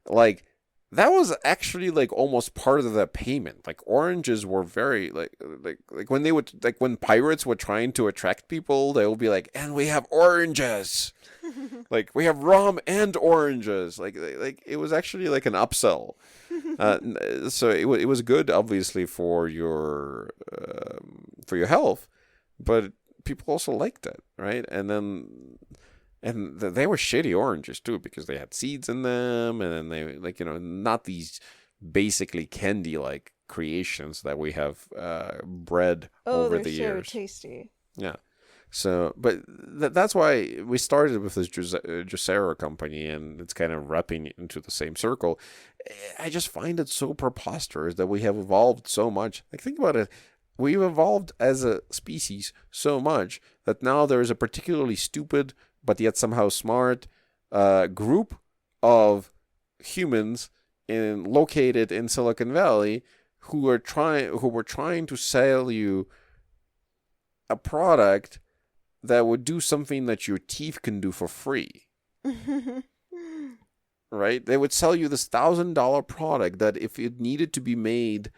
Like, that was actually like almost part of the payment. Like, oranges were very like when they would, like, when pirates were trying to attract people, they would be like, and we have oranges. Like, we have rum and oranges. Like it was actually like an upsell. So it was good, obviously, for your health, but people also liked it, right? And then. And they were shitty oranges too, because they had seeds in them, and then they, like, not these basically candy-like creations that we have bred over the years. Oh, they're so tasty. Yeah. So, but that's why we started with this Juicero company, and it's kind of wrapping into the same circle. I just find it so preposterous that we have evolved so much. Like, think about it. We've evolved as a species so much that now there is a particularly stupid but yet somehow smart group of humans located in Silicon Valley who were trying to sell you a product that would do something that your teeth can do for free. Right? They would sell you this $1,000 product that, if it needed to be made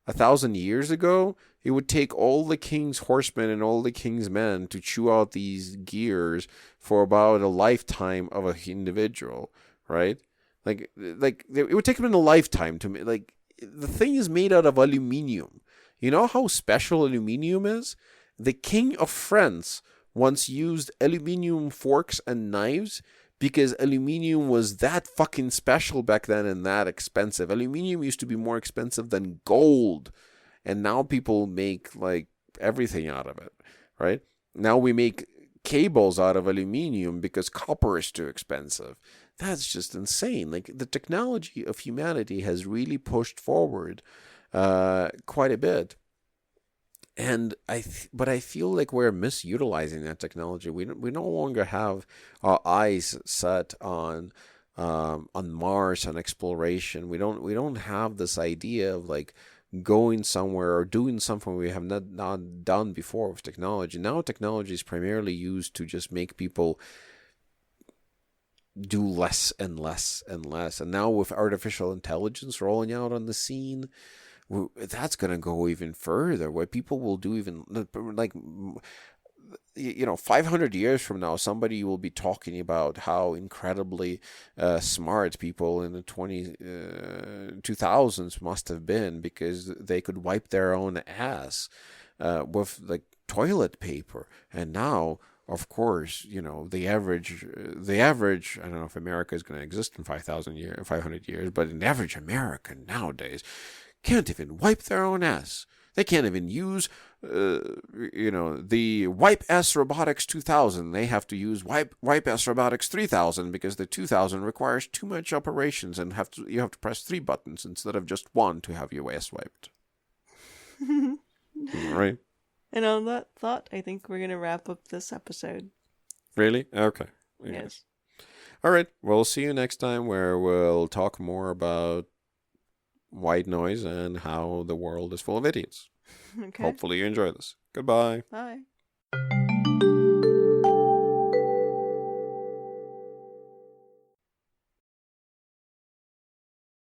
1,000 years ago, it would take all the king's horsemen and all the king's men to chew out these gears for about a lifetime of an individual, right? Like it would take them a lifetime to make. Like, the thing is made out of aluminium. You know how special aluminium is? The King of France once used aluminium forks and knives because aluminium was that fucking special back then and that expensive. Aluminium used to be more expensive than gold. And now people make like everything out of it, right? Now we make cables out of aluminium because copper is too expensive. That's just insane. Like, the technology of humanity has really pushed forward quite a bit. And but I feel like we're misutilizing that technology. We no longer have our eyes set on Mars and exploration. We don't have this idea of like going somewhere or doing something we have not done before with technology. Now technology is primarily used to just make people do less and less and less. And now with artificial intelligence rolling out on the scene, that's going to go even further, where people will do even like, 500 years from now, somebody will be talking about how incredibly smart people in the 2000s must have been, because they could wipe their own ass with like toilet paper. And now, of course, the average, I don't know if America is going to exist in 500 years, but an average American nowadays can't even wipe their own ass. They can't even use, the Wipe S Robotics 2000. They have to use Wipe S Robotics 3000, because the 2000 requires too much operations and you have to press 3 buttons instead of just 1 to have your ass wiped. Right? And on that thought, I think we're going to wrap up this episode. Really? Okay. Yes. All right. We'll see you next time, where we'll talk more about white noise and how the world is full of idiots. Okay. Hopefully you enjoy this. Goodbye. Bye.